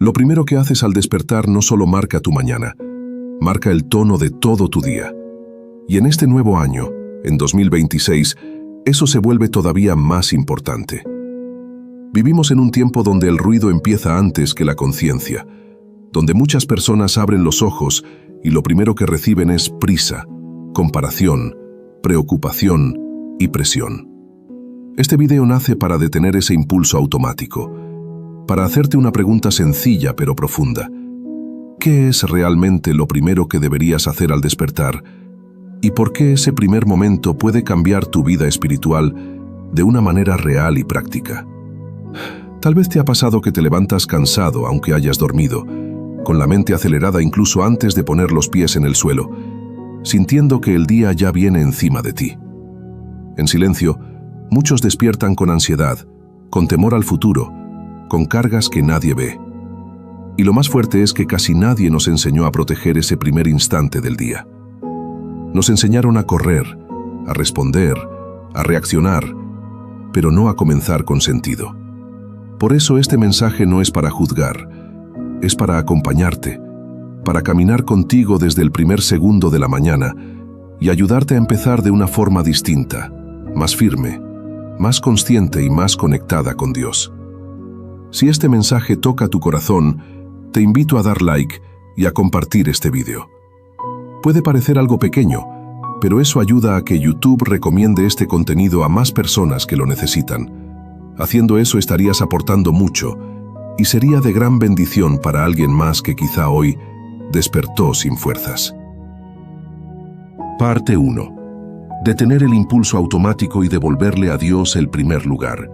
Lo primero que haces al despertar no solo marca tu mañana, marca el tono de todo tu día. Y en este nuevo año, en 2026, eso se vuelve todavía más importante. Vivimos en un tiempo donde el ruido empieza antes que la conciencia, donde muchas personas abren los ojos y lo primero que reciben es prisa, comparación, preocupación y presión. Este video nace para detener ese impulso automático, para hacerte una pregunta sencilla pero profunda. ¿Qué es realmente lo primero que deberías hacer al despertar? ¿Y por qué ese primer momento puede cambiar tu vida espiritual de una manera real y práctica? Tal vez te ha pasado que te levantas cansado aunque hayas dormido, con la mente acelerada incluso antes de poner los pies en el suelo, sintiendo que el día ya viene encima de ti. En silencio, muchos despiertan con ansiedad, con temor al futuro, con cargas que nadie ve. Y lo más fuerte es que casi nadie nos enseñó a proteger ese primer instante del día. Nos enseñaron a correr, a responder, a reaccionar, pero no a comenzar con sentido. Por eso este mensaje no es para juzgar, es para acompañarte, para caminar contigo desde el primer segundo de la mañana y ayudarte a empezar de una forma distinta, más firme, más consciente y más conectada con Dios. Si este mensaje toca tu corazón, te invito a dar like y a compartir este video. Puede parecer algo pequeño, pero eso ayuda a que YouTube recomiende este contenido a más personas que lo necesitan. Haciendo eso estarías aportando mucho y sería de gran bendición para alguien más que quizá hoy despertó sin fuerzas. Parte 1. Detener el impulso automático y devolverle a Dios el primer lugar.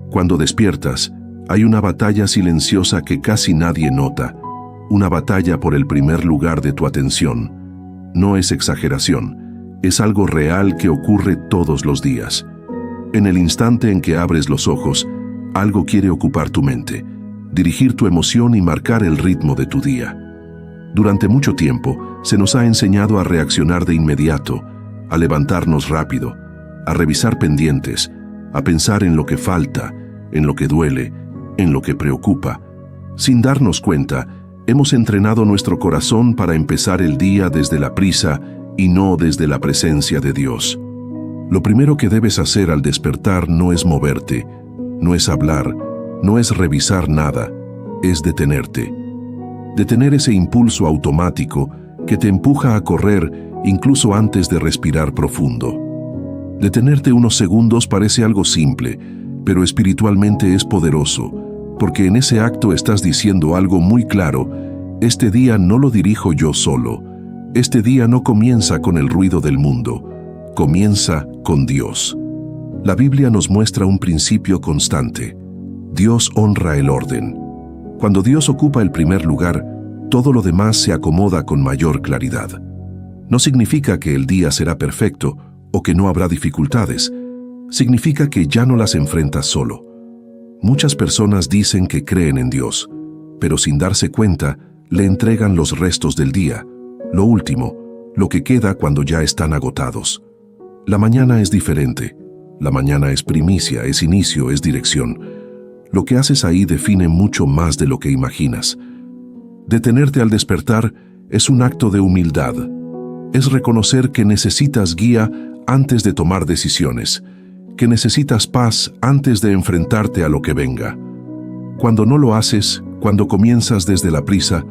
Cuando despiertas, hay una batalla silenciosa que casi nadie nota, una batalla por el primer lugar de tu atención. No es exageración, es algo real que ocurre todos los días. En el instante en que abres los ojos, algo quiere ocupar tu mente, dirigir tu emoción y marcar el ritmo de tu día. Durante mucho tiempo, se nos ha enseñado a reaccionar de inmediato, a levantarnos rápido, a revisar pendientes, a pensar en lo que falta, en lo que duele, en lo que preocupa. Sin darnos cuenta, hemos entrenado nuestro corazón para empezar el día desde la prisa y no desde la presencia de Dios. Lo primero que debes hacer al despertar no es moverte, no es hablar, no es revisar nada, es detenerte. Detener ese impulso automático que te empuja a correr incluso antes de respirar profundo. Detenerte unos segundos parece algo simple, pero espiritualmente es poderoso, porque en ese acto estás diciendo algo muy claro: este día no lo dirijo yo solo, este día no comienza con el ruido del mundo, comienza con Dios. La Biblia nos muestra un principio constante: Dios honra el orden. Cuando Dios ocupa el primer lugar, todo lo demás se acomoda con mayor claridad. No significa que el día será perfecto o que no habrá dificultades, significa que ya no las enfrentas solo. Muchas personas dicen que creen en Dios, pero sin darse cuenta, le entregan los restos del día, lo último, lo que queda cuando ya están agotados. La mañana es diferente. La mañana es primicia, es inicio, es dirección. Lo que haces ahí define mucho más de lo que imaginas. Detenerte al despertar es un acto de humildad. Es reconocer que necesitas guía antes de tomar decisiones, que necesitas paz antes de enfrentarte a lo que venga. Cuando no lo haces, cuando comienzas desde la prisa,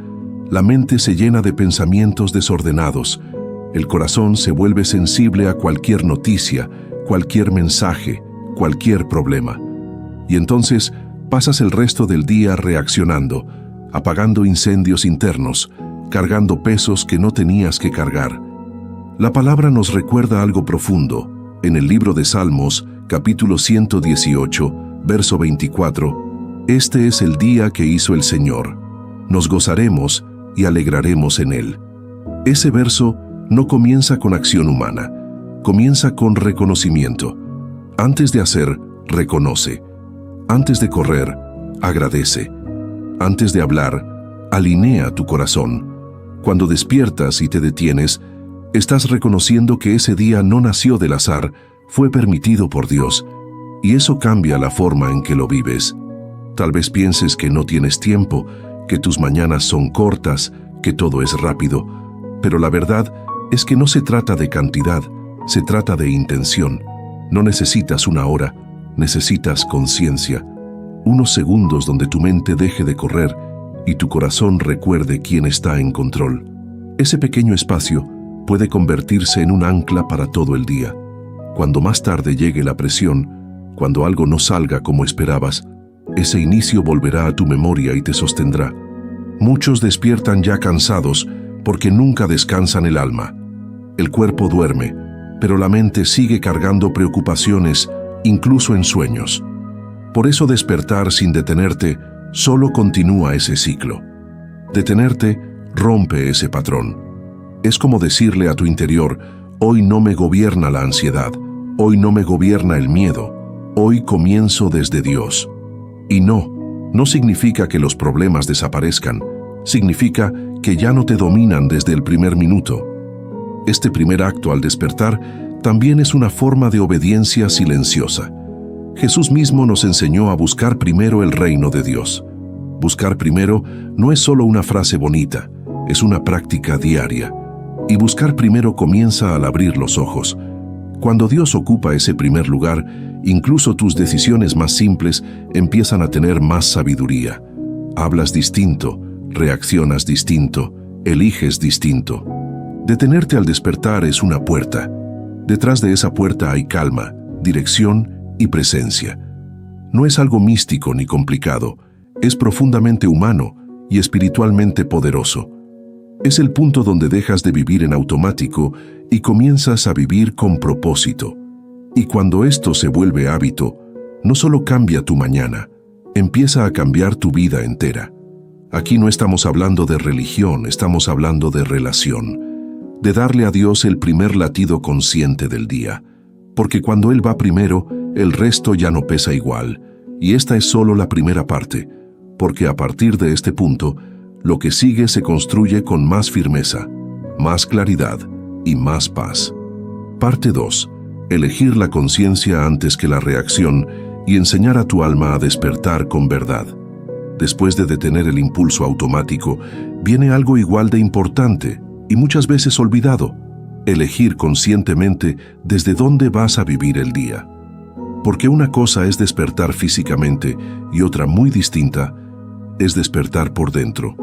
la mente se llena de pensamientos desordenados, el corazón se vuelve sensible a cualquier noticia, cualquier mensaje, cualquier problema. Y entonces pasas el resto del día reaccionando, apagando incendios internos, cargando pesos que no tenías que cargar. La palabra nos recuerda algo profundo. En el libro de Salmos, capítulo 118, verso 24, este es el día que hizo el Señor. Nos gozaremos y alegraremos en él. Ese verso no comienza con acción humana, comienza con reconocimiento. Antes de hacer, reconoce. Antes de correr, agradece. Antes de hablar, alinea tu corazón. Cuando despiertas y te detienes, estás reconociendo que ese día no nació del azar, fue permitido por Dios, y eso cambia la forma en que lo vives. Tal vez pienses que no tienes tiempo, que tus mañanas son cortas, que todo es rápido, pero la verdad es que no se trata de cantidad, se trata de intención. No necesitas una hora, necesitas conciencia, unos segundos donde tu mente deje de correr y tu corazón recuerde quién está en control. Ese pequeño espacio puede convertirse en un ancla para todo el día. Cuando más tarde llegue la presión, cuando algo no salga como esperabas, ese inicio volverá a tu memoria y te sostendrá. Muchos despiertan ya cansados porque nunca descansan el alma. El cuerpo duerme, pero la mente sigue cargando preocupaciones, incluso en sueños. Por eso despertar sin detenerte solo continúa ese ciclo. Detenerte rompe ese patrón. Es como decirle a tu interior: hoy no me gobierna la ansiedad, hoy no me gobierna el miedo, hoy comienzo desde Dios. Y no significa que los problemas desaparezcan, significa que ya no te dominan desde el primer minuto. Este primer acto al despertar también es una forma de obediencia silenciosa. Jesús mismo nos enseñó a buscar primero el reino de Dios. Buscar primero no es solo una frase bonita, es una práctica diaria. Y buscar primero comienza al abrir los ojos. Cuando Dios ocupa ese primer lugar, incluso tus decisiones más simples empiezan a tener más sabiduría. Hablas distinto, reaccionas distinto, eliges distinto. Detenerte al despertar es una puerta. Detrás de esa puerta hay calma, dirección y presencia. No es algo místico ni complicado, es profundamente humano y espiritualmente poderoso. Es el punto donde dejas de vivir en automático y comienzas a vivir con propósito. Y cuando esto se vuelve hábito, no solo cambia tu mañana, empieza a cambiar tu vida entera. Aquí no estamos hablando de religión, estamos hablando de relación, de darle a Dios el primer latido consciente del día. Porque cuando Él va primero, el resto ya no pesa igual, y esta es solo la primera parte, porque a partir de este punto, lo que sigue se construye con más firmeza, más claridad y más paz. Parte 2. Elegir la conciencia antes que la reacción y enseñar a tu alma a despertar con verdad. Después de detener el impulso automático, viene algo igual de importante y muchas veces olvidado: elegir conscientemente desde dónde vas a vivir el día. Porque una cosa es despertar físicamente y otra muy distinta es despertar por dentro.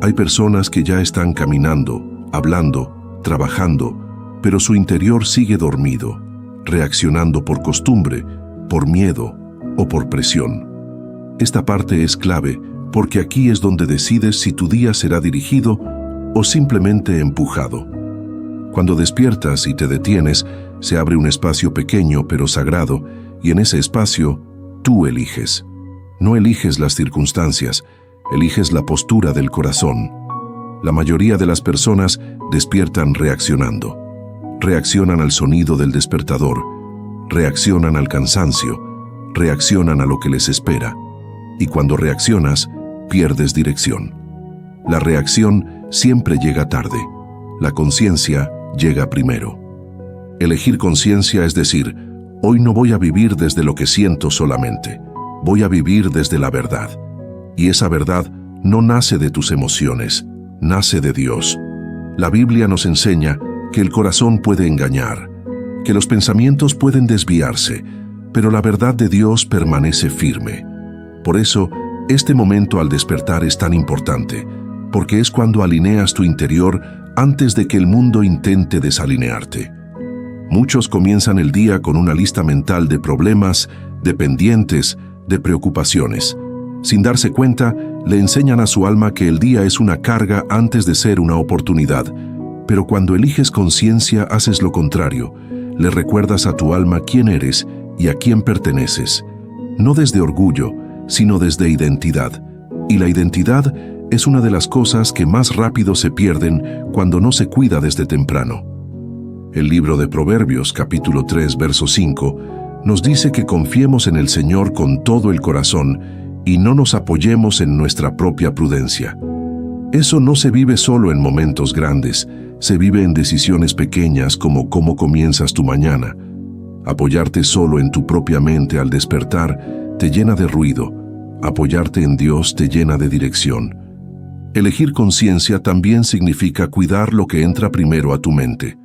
Hay personas que ya están caminando, hablando, trabajando, pero su interior sigue dormido, reaccionando por costumbre, por miedo o por presión. Esta parte es clave porque aquí es donde decides si tu día será dirigido o simplemente empujado. Cuando despiertas y te detienes, se abre un espacio pequeño pero sagrado, y en ese espacio tú eliges. No eliges las circunstancias, eliges la postura del corazón. La mayoría de las personas despiertan reaccionando. Reaccionan al sonido del despertador, reaccionan al cansancio, reaccionan a lo que les espera. Y cuando reaccionas, pierdes dirección. La reacción siempre llega tarde. La conciencia llega primero. Elegir conciencia es decir: hoy no voy a vivir desde lo que siento solamente, voy a vivir desde la verdad. Y esa verdad no nace de tus emociones, nace de Dios. La Biblia nos enseña que el corazón puede engañar, que los pensamientos pueden desviarse, pero la verdad de Dios permanece firme. Por eso, este momento al despertar es tan importante, porque es cuando alineas tu interior antes de que el mundo intente desalinearte. Muchos comienzan el día con una lista mental de problemas, de pendientes, de preocupaciones. Sin darse cuenta, le enseñan a su alma que el día es una carga antes de ser una oportunidad. Pero cuando eliges conciencia, haces lo contrario. Le recuerdas a tu alma quién eres y a quién perteneces. No desde orgullo, sino desde identidad. Y la identidad es una de las cosas que más rápido se pierden cuando no se cuida desde temprano. El libro de Proverbios, capítulo 3, verso 5, nos dice que confiemos en el Señor con todo el corazón y no nos apoyemos en nuestra propia prudencia. Eso no se vive solo en momentos grandes, se vive en decisiones pequeñas como cómo comienzas tu mañana. Apoyarte solo en tu propia mente al despertar te llena de ruido. Apoyarte en Dios te llena de dirección. Elegir conciencia también significa cuidar lo que entra primero a tu mente.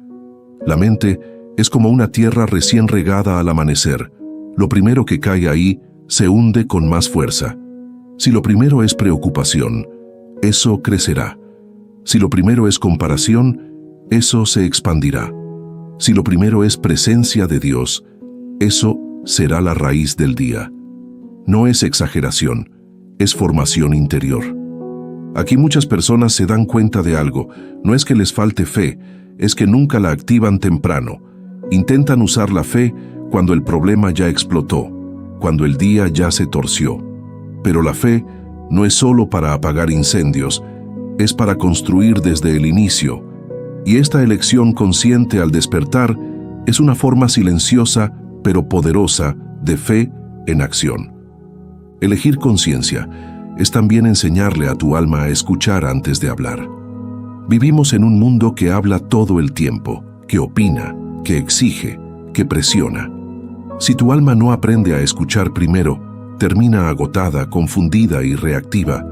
La mente es como una tierra recién regada al amanecer. Lo primero que cae ahí se hunde con más fuerza. Si lo primero es preocupación, eso crecerá. Si lo primero es comparación, eso se expandirá. Si lo primero es presencia de Dios, eso será la raíz del día. No es exageración, es formación interior. Aquí muchas personas se dan cuenta de algo. No es que les falte fe, es que nunca la activan temprano. Intentan usar la fe cuando el problema ya explotó, cuando el día ya se torció. Pero la fe no es solo para apagar incendios, es para construir desde el inicio. Y esta elección consciente al despertar es una forma silenciosa pero poderosa de fe en acción. Elegir conciencia es también enseñarle a tu alma a escuchar antes de hablar. Vivimos en un mundo que habla todo el tiempo, que opina, que exige, que presiona. Si tu alma no aprende a escuchar primero, termina agotada, confundida y reactiva.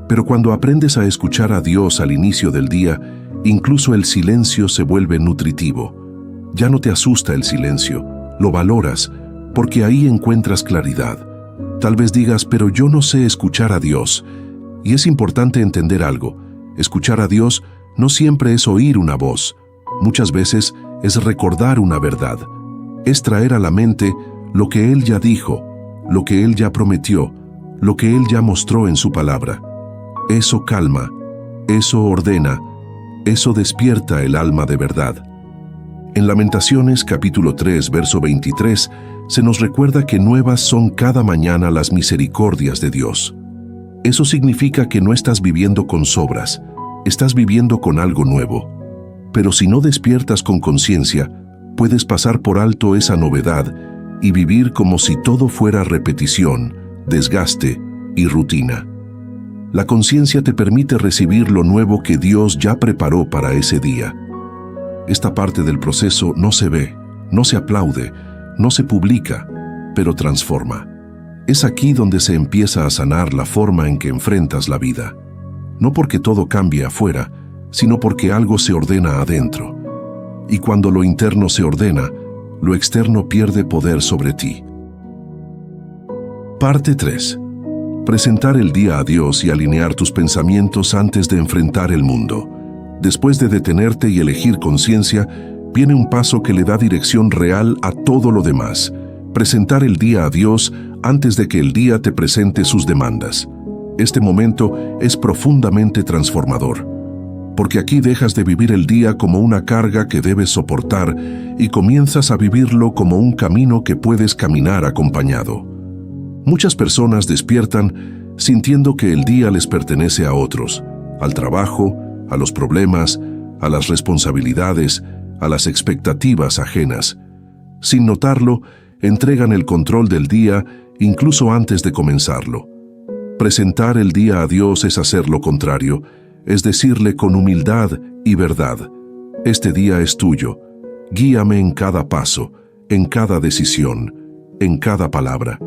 Pero cuando aprendes a escuchar a Dios al inicio del día, incluso el silencio se vuelve nutritivo. Ya no te asusta el silencio, lo valoras, porque ahí encuentras claridad. Tal vez digas, pero yo no sé escuchar a Dios. Y es importante entender algo. Escuchar a Dios no siempre es oír una voz. Muchas veces es recordar una verdad. Es traer a la mente lo que Él ya dijo, lo que Él ya prometió, lo que Él ya mostró en su palabra. Eso calma, eso ordena, eso despierta el alma de verdad. En Lamentaciones capítulo 3, verso 23, se nos recuerda que nuevas son cada mañana las misericordias de Dios. Eso significa que no estás viviendo con sobras, estás viviendo con algo nuevo. Pero si no despiertas con conciencia, puedes pasar por alto esa novedad y vivir como si todo fuera repetición, desgaste y rutina. La conciencia te permite recibir lo nuevo que Dios ya preparó para ese día. Esta parte del proceso no se ve, no se aplaude, no se publica, pero transforma. Es aquí donde se empieza a sanar la forma en que enfrentas la vida. No porque todo cambie afuera, sino porque algo se ordena adentro. Y cuando lo interno se ordena, lo externo pierde poder sobre ti. Parte 3. Presentar el día a Dios y alinear tus pensamientos antes de enfrentar el mundo. Después de detenerte y elegir conciencia, viene un paso que le da dirección real a todo lo demás. Presentar el día a Dios antes de que el día te presente sus demandas. Este momento es profundamente transformador, porque aquí dejas de vivir el día como una carga que debes soportar y comienzas a vivirlo como un camino que puedes caminar acompañado. Muchas personas despiertan sintiendo que el día les pertenece a otros, al trabajo, a los problemas, a las responsabilidades, a las expectativas ajenas. Sin notarlo, entregan el control del día incluso antes de comenzarlo. Presentar el día a Dios es hacer lo contrario, es decirle con humildad y verdad: este día es tuyo, guíame en cada paso, en cada decisión, en cada palabra.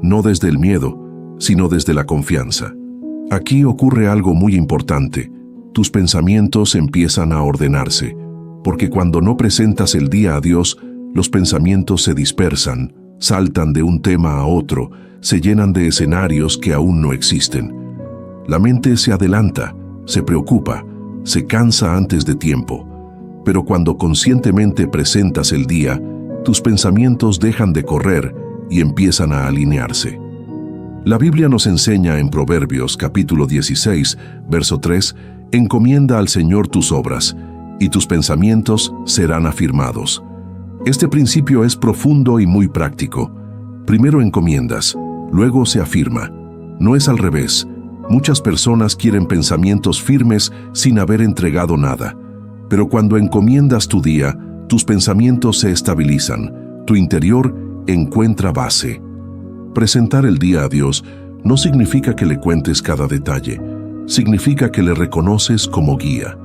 No desde el miedo, sino desde la confianza. Aquí ocurre algo muy importante. Tus pensamientos empiezan a ordenarse, porque cuando no presentas el día a Dios, los pensamientos se dispersan, saltan de un tema a otro, se llenan de escenarios que aún no existen. La mente se adelanta, se preocupa, se cansa antes de tiempo, pero cuando conscientemente presentas el día, tus pensamientos dejan de correr y empiezan a alinearse. La Biblia nos enseña en Proverbios capítulo 16, verso 3, encomienda al Señor tus obras, y tus pensamientos serán afirmados. Este principio es profundo y muy práctico. Primero encomiendas, luego se afirma. No es al revés. Muchas personas quieren pensamientos firmes sin haber entregado nada. Pero cuando encomiendas tu día, tus pensamientos se estabilizan, tu interior encuentra base. Presentar el día a Dios no significa que le cuentes cada detalle, significa que le reconoces como guía.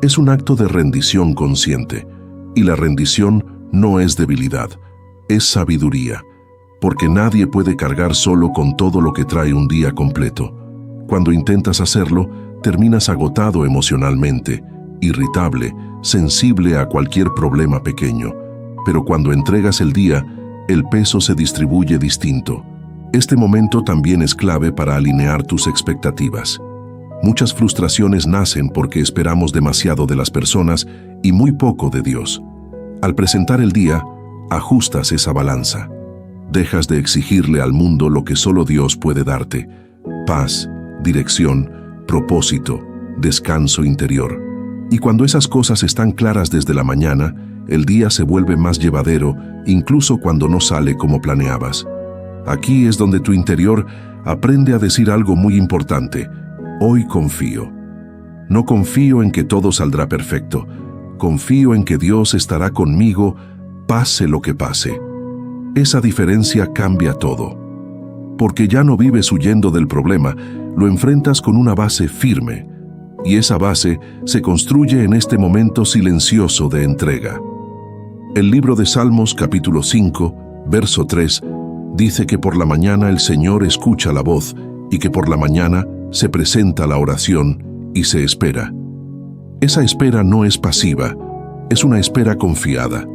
Es un acto de rendición consciente, y la rendición no es debilidad, es sabiduría, porque nadie puede cargar solo con todo lo que trae un día completo. Cuando intentas hacerlo, terminas agotado emocionalmente, irritable, sensible a cualquier problema pequeño. Pero cuando entregas el día, el peso se distribuye distinto. Este momento también es clave para alinear tus expectativas. Muchas frustraciones nacen porque esperamos demasiado de las personas y muy poco de Dios. Al presentar el día, ajustas esa balanza. Dejas de exigirle al mundo lo que solo Dios puede darte: paz, dirección, propósito, descanso interior. Y cuando esas cosas están claras desde la mañana, el día se vuelve más llevadero, incluso cuando no sale como planeabas. Aquí es donde tu interior aprende a decir algo muy importante: hoy confío. No confío en que todo saldrá perfecto. Confío en que Dios estará conmigo, pase lo que pase. Esa diferencia cambia todo. Porque ya no vives huyendo del problema, lo enfrentas con una base firme. Y esa base se construye en este momento silencioso de entrega. El libro de Salmos, capítulo 5, verso 3, dice que por la mañana el Señor escucha la voz y que por la mañana se presenta la oración y se espera. Esa espera no es pasiva, es una espera confiada.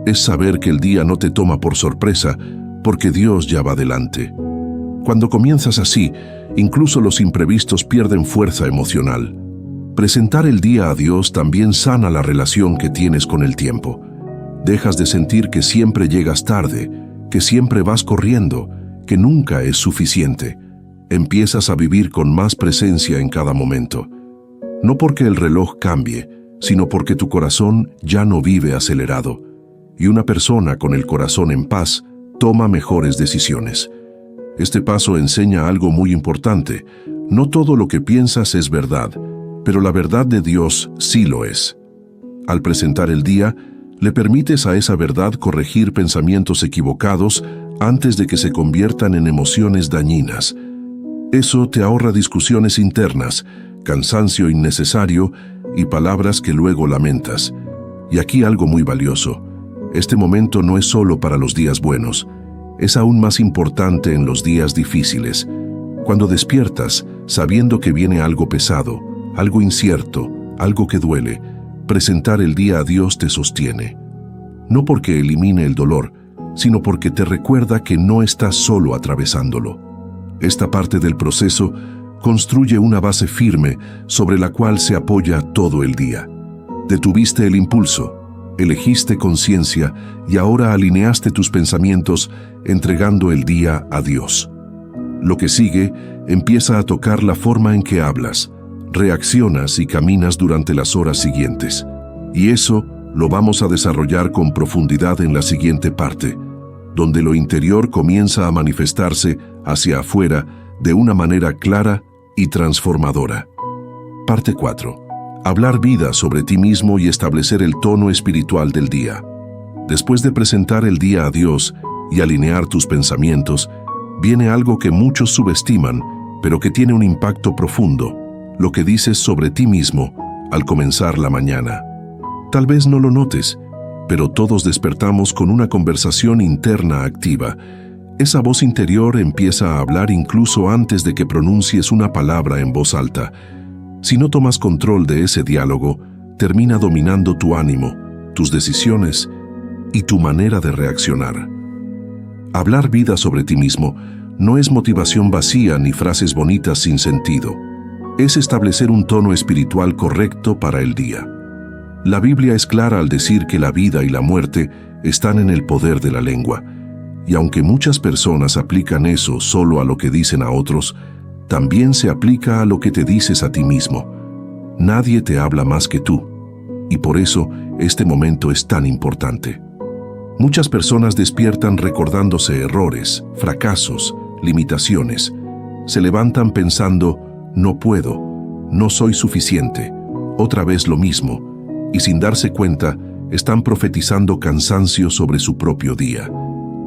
Es saber que el día no te toma por sorpresa porque Dios ya va delante. Cuando comienzas así, incluso los imprevistos pierden fuerza emocional. Presentar el día a Dios también sana la relación que tienes con el tiempo. Dejas de sentir que siempre llegas tarde, que siempre vas corriendo, que nunca es suficiente. Empiezas a vivir con más presencia en cada momento. No porque el reloj cambie, sino porque tu corazón ya no vive acelerado. Y una persona con el corazón en paz toma mejores decisiones. Este paso enseña algo muy importante. No todo lo que piensas es verdad, pero la verdad de Dios sí lo es. Al presentar el día, le permites a esa verdad corregir pensamientos equivocados antes de que se conviertan en emociones dañinas. Eso te ahorra discusiones internas, cansancio innecesario y palabras que luego lamentas. Y aquí algo muy valioso. Este momento no es solo para los días buenos, es aún más importante en los días difíciles. Cuando despiertas, sabiendo que viene algo pesado, algo incierto, algo que duele, presentar el día a Dios te sostiene. No porque elimine el dolor, sino porque te recuerda que no estás solo atravesándolo. Esta parte del proceso construye una base firme sobre la cual se apoya todo el día. Detuviste el impulso, elegiste conciencia y ahora alineaste tus pensamientos entregando el día a Dios. Lo que sigue empieza a tocar la forma en que hablas, reaccionas y caminas durante las horas siguientes. Y eso lo vamos a desarrollar con profundidad en la siguiente parte, donde lo interior comienza a manifestarse hacia afuera de una manera clara y transformadora. Parte 4. Hablar vida sobre ti mismo y establecer el tono espiritual del día. Después de presentar el día a Dios y alinear tus pensamientos, viene algo que muchos subestiman, pero que tiene un impacto profundo: lo que dices sobre ti mismo al comenzar la mañana. Tal vez no lo notes, pero todos despertamos con una conversación interna activa. Esa voz interior empieza a hablar incluso antes de que pronuncies una palabra en voz alta. Si no tomas control de ese diálogo, termina dominando tu ánimo, tus decisiones y tu manera de reaccionar. Hablar vida sobre ti mismo no es motivación vacía ni frases bonitas sin sentido. Es establecer un tono espiritual correcto para el día. La Biblia es clara al decir que la vida y la muerte están en el poder de la lengua. Y aunque muchas personas aplican eso solo a lo que dicen a otros, también se aplica a lo que te dices a ti mismo. Nadie te habla más que tú. Y por eso este momento es tan importante. Muchas personas despiertan recordándose errores, fracasos, limitaciones. Se levantan pensando: no puedo, no soy suficiente, otra vez lo mismo. Y sin darse cuenta, están profetizando cansancio sobre su propio día.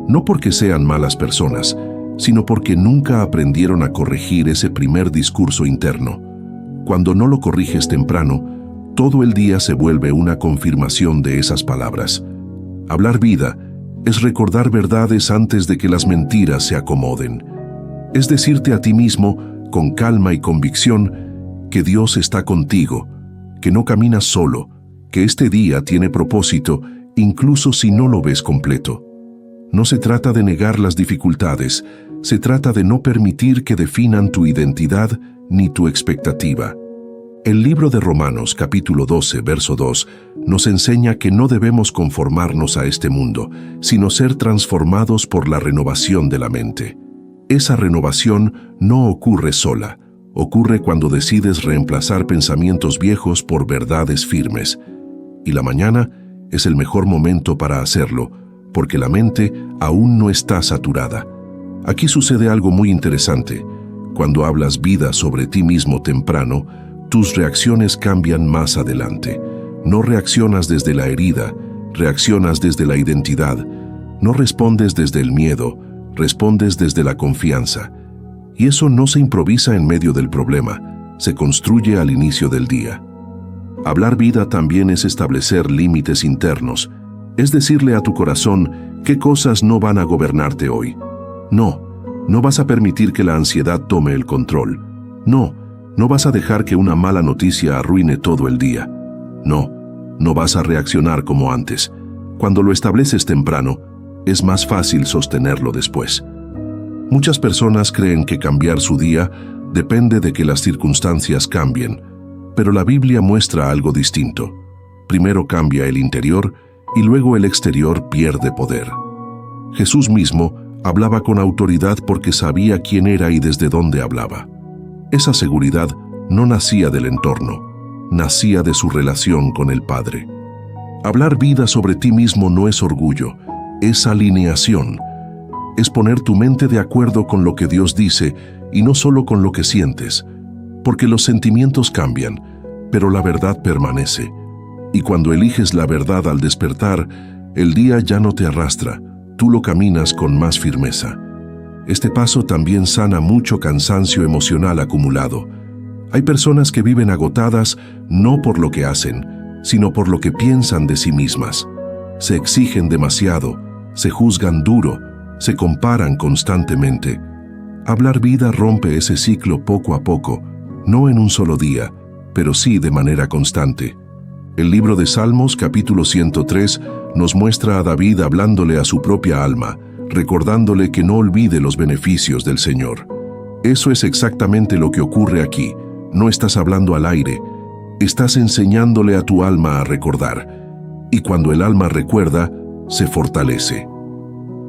No porque sean malas personas, sino porque nunca aprendieron a corregir ese primer discurso interno. Cuando no lo corriges temprano, todo el día se vuelve una confirmación de esas palabras. Hablar vida es recordar verdades antes de que las mentiras se acomoden. Es decirte a ti mismo, con calma y convicción, que Dios está contigo, que no caminas solo, que este día tiene propósito, incluso si no lo ves completo. No se trata de negar las dificultades, se trata de no permitir que definan tu identidad ni tu expectativa. El libro de Romanos, capítulo 12, verso 2, nos enseña que no debemos conformarnos a este mundo, sino ser transformados por la renovación de la mente. Esa renovación no ocurre sola, ocurre cuando decides reemplazar pensamientos viejos por verdades firmes. Y la mañana es el mejor momento para hacerlo, porque la mente aún no está saturada. Aquí sucede algo muy interesante. Cuando hablas vida sobre ti mismo temprano, tus reacciones cambian más adelante. No reaccionas desde la herida, reaccionas desde la identidad. No respondes desde el miedo, respondes desde la confianza. Y eso no se improvisa en medio del problema, se construye al inicio del día. Hablar vida también es establecer límites internos, es decirle a tu corazón qué cosas no van a gobernarte hoy. No vas a permitir que la ansiedad tome el control. No vas a dejar que una mala noticia arruine todo el día. No vas a reaccionar como antes. Cuando lo estableces temprano, es más fácil sostenerlo después. Muchas personas creen que cambiar su día depende de que las circunstancias cambien, pero la Biblia muestra algo distinto. Primero cambia el interior y luego el exterior pierde poder. Jesús mismo hablaba con autoridad porque sabía quién era y desde dónde hablaba. Esa seguridad no nacía del entorno, nacía de su relación con el Padre. Hablar vida sobre ti mismo no es orgullo, es alineación. Es poner tu mente de acuerdo con lo que Dios dice y no solo con lo que sientes, porque los sentimientos cambian, pero la verdad permanece. Y cuando eliges la verdad al despertar, el día ya no te arrastra, tú lo caminas con más firmeza. Este paso también sana mucho cansancio emocional acumulado. Hay personas que viven agotadas no por lo que hacen, sino por lo que piensan de sí mismas. Se exigen demasiado, se juzgan duro, se comparan constantemente. Hablar vida rompe ese ciclo poco a poco, no en un solo día, pero sí de manera constante. El libro de Salmos, capítulo 103, nos muestra a David hablándole a su propia alma, recordándole que no olvide los beneficios del Señor. Eso es exactamente lo que ocurre aquí. No estás hablando al aire, estás enseñándole a tu alma a recordar. Y cuando el alma recuerda, se fortalece.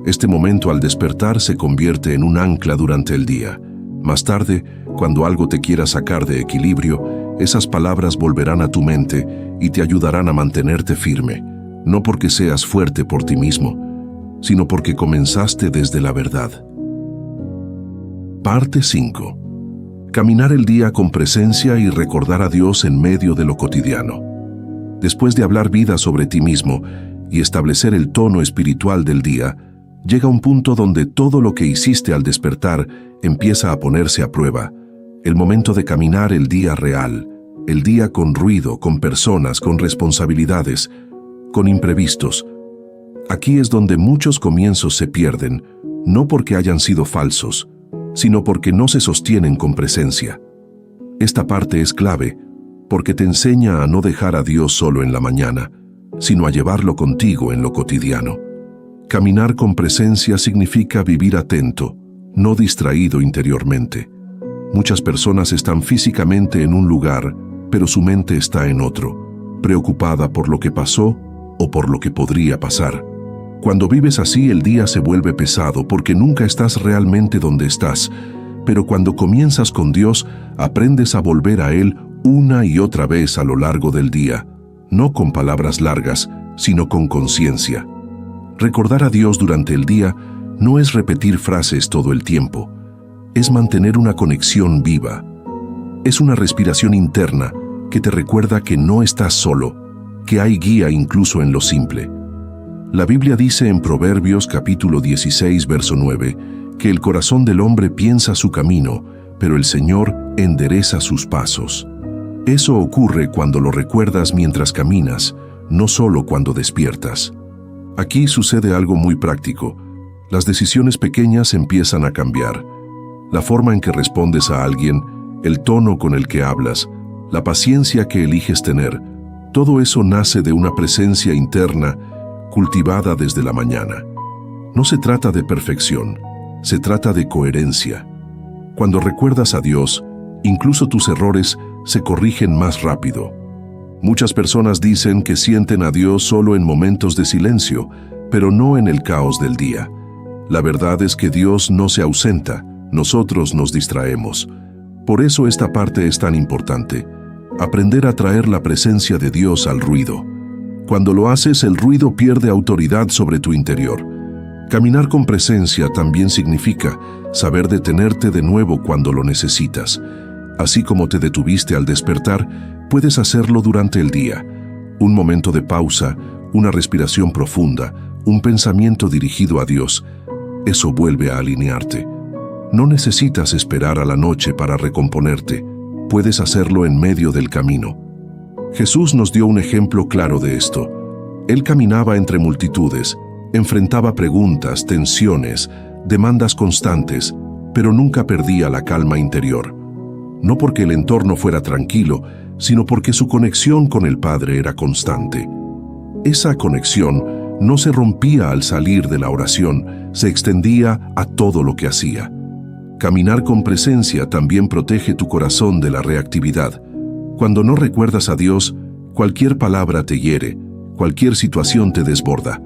Este momento al despertar se convierte en un ancla durante el día. Más tarde, cuando algo te quiera sacar de equilibrio, esas palabras volverán a tu mente y te ayudarán a mantenerte firme, no porque seas fuerte por ti mismo, sino porque comenzaste desde la verdad. Parte 5. Caminar el día con presencia y recordar a Dios en medio de lo cotidiano. Después de hablar vida sobre ti mismo y establecer el tono espiritual del día, llega un punto donde todo lo que hiciste al despertar empieza a ponerse a prueba. El momento de caminar el día real, el día con ruido, con personas, con responsabilidades, con imprevistos. Aquí es donde muchos comienzos se pierden, no porque hayan sido falsos, sino porque no se sostienen con presencia. Esta parte es clave, porque te enseña a no dejar a Dios solo en la mañana, sino a llevarlo contigo en lo cotidiano. Caminar con presencia significa vivir atento, no distraído interiormente. Muchas personas están físicamente en un lugar, pero su mente está en otro, preocupada por lo que pasó o por lo que podría pasar. Cuando vives así, el día se vuelve pesado porque nunca estás realmente donde estás, pero cuando comienzas con Dios, aprendes a volver a Él una y otra vez a lo largo del día, no con palabras largas, sino con conciencia. Recordar a Dios durante el día no es repetir frases todo el tiempo, es mantener una conexión viva. Es una respiración interna que te recuerda que no estás solo, que hay guía incluso en lo simple. La Biblia dice en Proverbios capítulo 16, verso 9, que el corazón del hombre piensa su camino, pero el Señor endereza sus pasos. Eso ocurre cuando lo recuerdas mientras caminas, no solo cuando despiertas. Aquí sucede algo muy práctico. Las decisiones pequeñas empiezan a cambiar. La forma en que respondes a alguien, el tono con el que hablas, la paciencia que eliges tener, todo eso nace de una presencia interna cultivada desde la mañana. No se trata de perfección, se trata de coherencia. Cuando recuerdas a Dios, incluso tus errores se corrigen más rápido. Muchas personas dicen que sienten a Dios solo en momentos de silencio, pero no en el caos del día. La verdad es que Dios no se ausenta, nosotros nos distraemos. Por eso esta parte es tan importante. Aprender a traer la presencia de Dios al ruido. Cuando lo haces, el ruido pierde autoridad sobre tu interior. Caminar con presencia también significa saber detenerte de nuevo cuando lo necesitas. Así como te detuviste al despertar, puedes hacerlo durante el día. Un momento de pausa, una respiración profunda, un pensamiento dirigido a Dios. Eso vuelve a alinearte. No necesitas esperar a la noche para recomponerte. Puedes hacerlo en medio del camino. Jesús nos dio un ejemplo claro de esto. Él caminaba entre multitudes, enfrentaba preguntas, tensiones, demandas constantes, pero nunca perdía la calma interior. No porque el entorno fuera tranquilo, sino porque su conexión con el Padre era constante. Esa conexión no se rompía al salir de la oración, se extendía a todo lo que hacía. Caminar con presencia también protege tu corazón de la reactividad. Cuando no recuerdas a Dios, cualquier palabra te hiere, cualquier situación te desborda.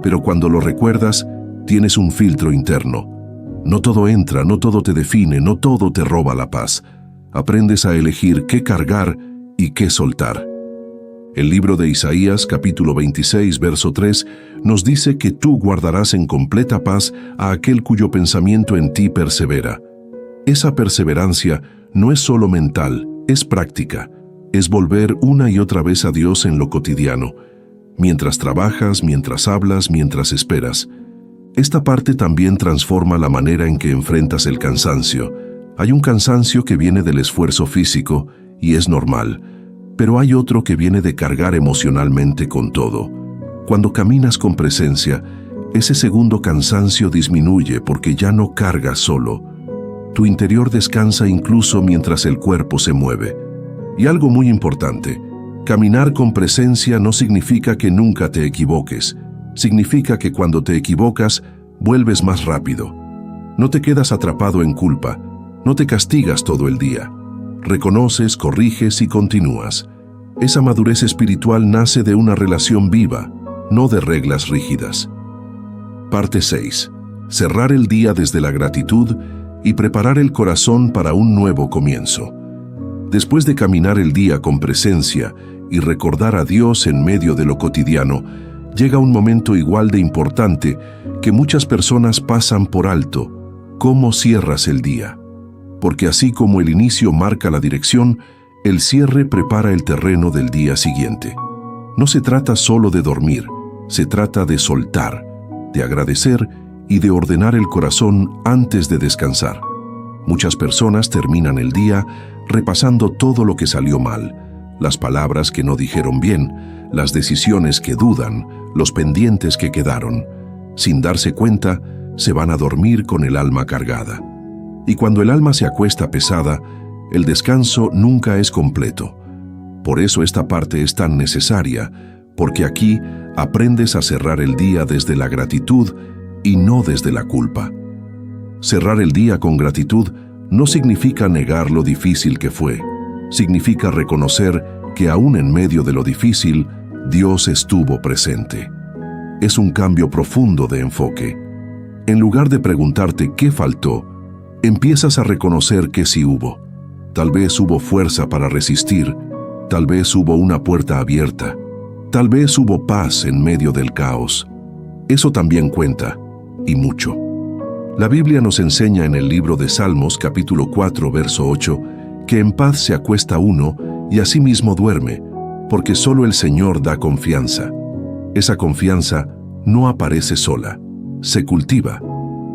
Pero cuando lo recuerdas, tienes un filtro interno. No todo entra, no todo te define, no todo te roba la paz. Aprendes a elegir qué cargar y qué soltar. El libro de Isaías, capítulo 26, verso 3, nos dice que tú guardarás en completa paz a aquel cuyo pensamiento en ti persevera. Esa perseverancia no es solo mental, es práctica. Es volver una y otra vez a Dios en lo cotidiano. Mientras trabajas, mientras hablas, mientras esperas. Esta parte también transforma la manera en que enfrentas el cansancio. Hay un cansancio que viene del esfuerzo físico y es normal, pero hay otro que viene de cargar emocionalmente con todo. Cuando caminas con presencia, ese segundo cansancio disminuye porque ya no cargas solo. Tu interior descansa incluso mientras el cuerpo se mueve. Y algo muy importante, caminar con presencia no significa que nunca te equivoques. Significa que cuando te equivocas, vuelves más rápido. No te quedas atrapado en culpa, no te castigas todo el día. Reconoces, corriges y continúas. Esa madurez espiritual nace de una relación viva, no de reglas rígidas. Parte 6. Cerrar el día desde la gratitud y preparar el corazón para un nuevo comienzo. Después de caminar el día con presencia y recordar a Dios en medio de lo cotidiano, llega un momento igual de importante que muchas personas pasan por alto: cómo cierras el día. Porque así como el inicio marca la dirección, el cierre prepara el terreno del día siguiente. No se trata solo de dormir, se trata de soltar, de agradecer y de ordenar el corazón antes de descansar. Muchas personas terminan el día repasando todo lo que salió mal, las palabras que no dijeron bien, las decisiones que dudan, los pendientes que quedaron. Sin darse cuenta, se van a dormir con el alma cargada. Y cuando el alma se acuesta pesada, el descanso nunca es completo. Por eso esta parte es tan necesaria, porque aquí aprendes a cerrar el día desde la gratitud y no desde la culpa. Cerrar el día con gratitud no significa negar lo difícil que fue. Significa reconocer que aún en medio de lo difícil, Dios estuvo presente. Es un cambio profundo de enfoque. En lugar de preguntarte qué faltó, empiezas a reconocer que sí hubo. Tal vez hubo fuerza para resistir, tal vez hubo una puerta abierta, tal vez hubo paz en medio del caos. Eso también cuenta, y mucho. La Biblia nos enseña en el libro de Salmos, capítulo 4, verso 8, que en paz se acuesta uno y asimismo duerme, porque solo el Señor da confianza. Esa confianza no aparece sola, se cultiva.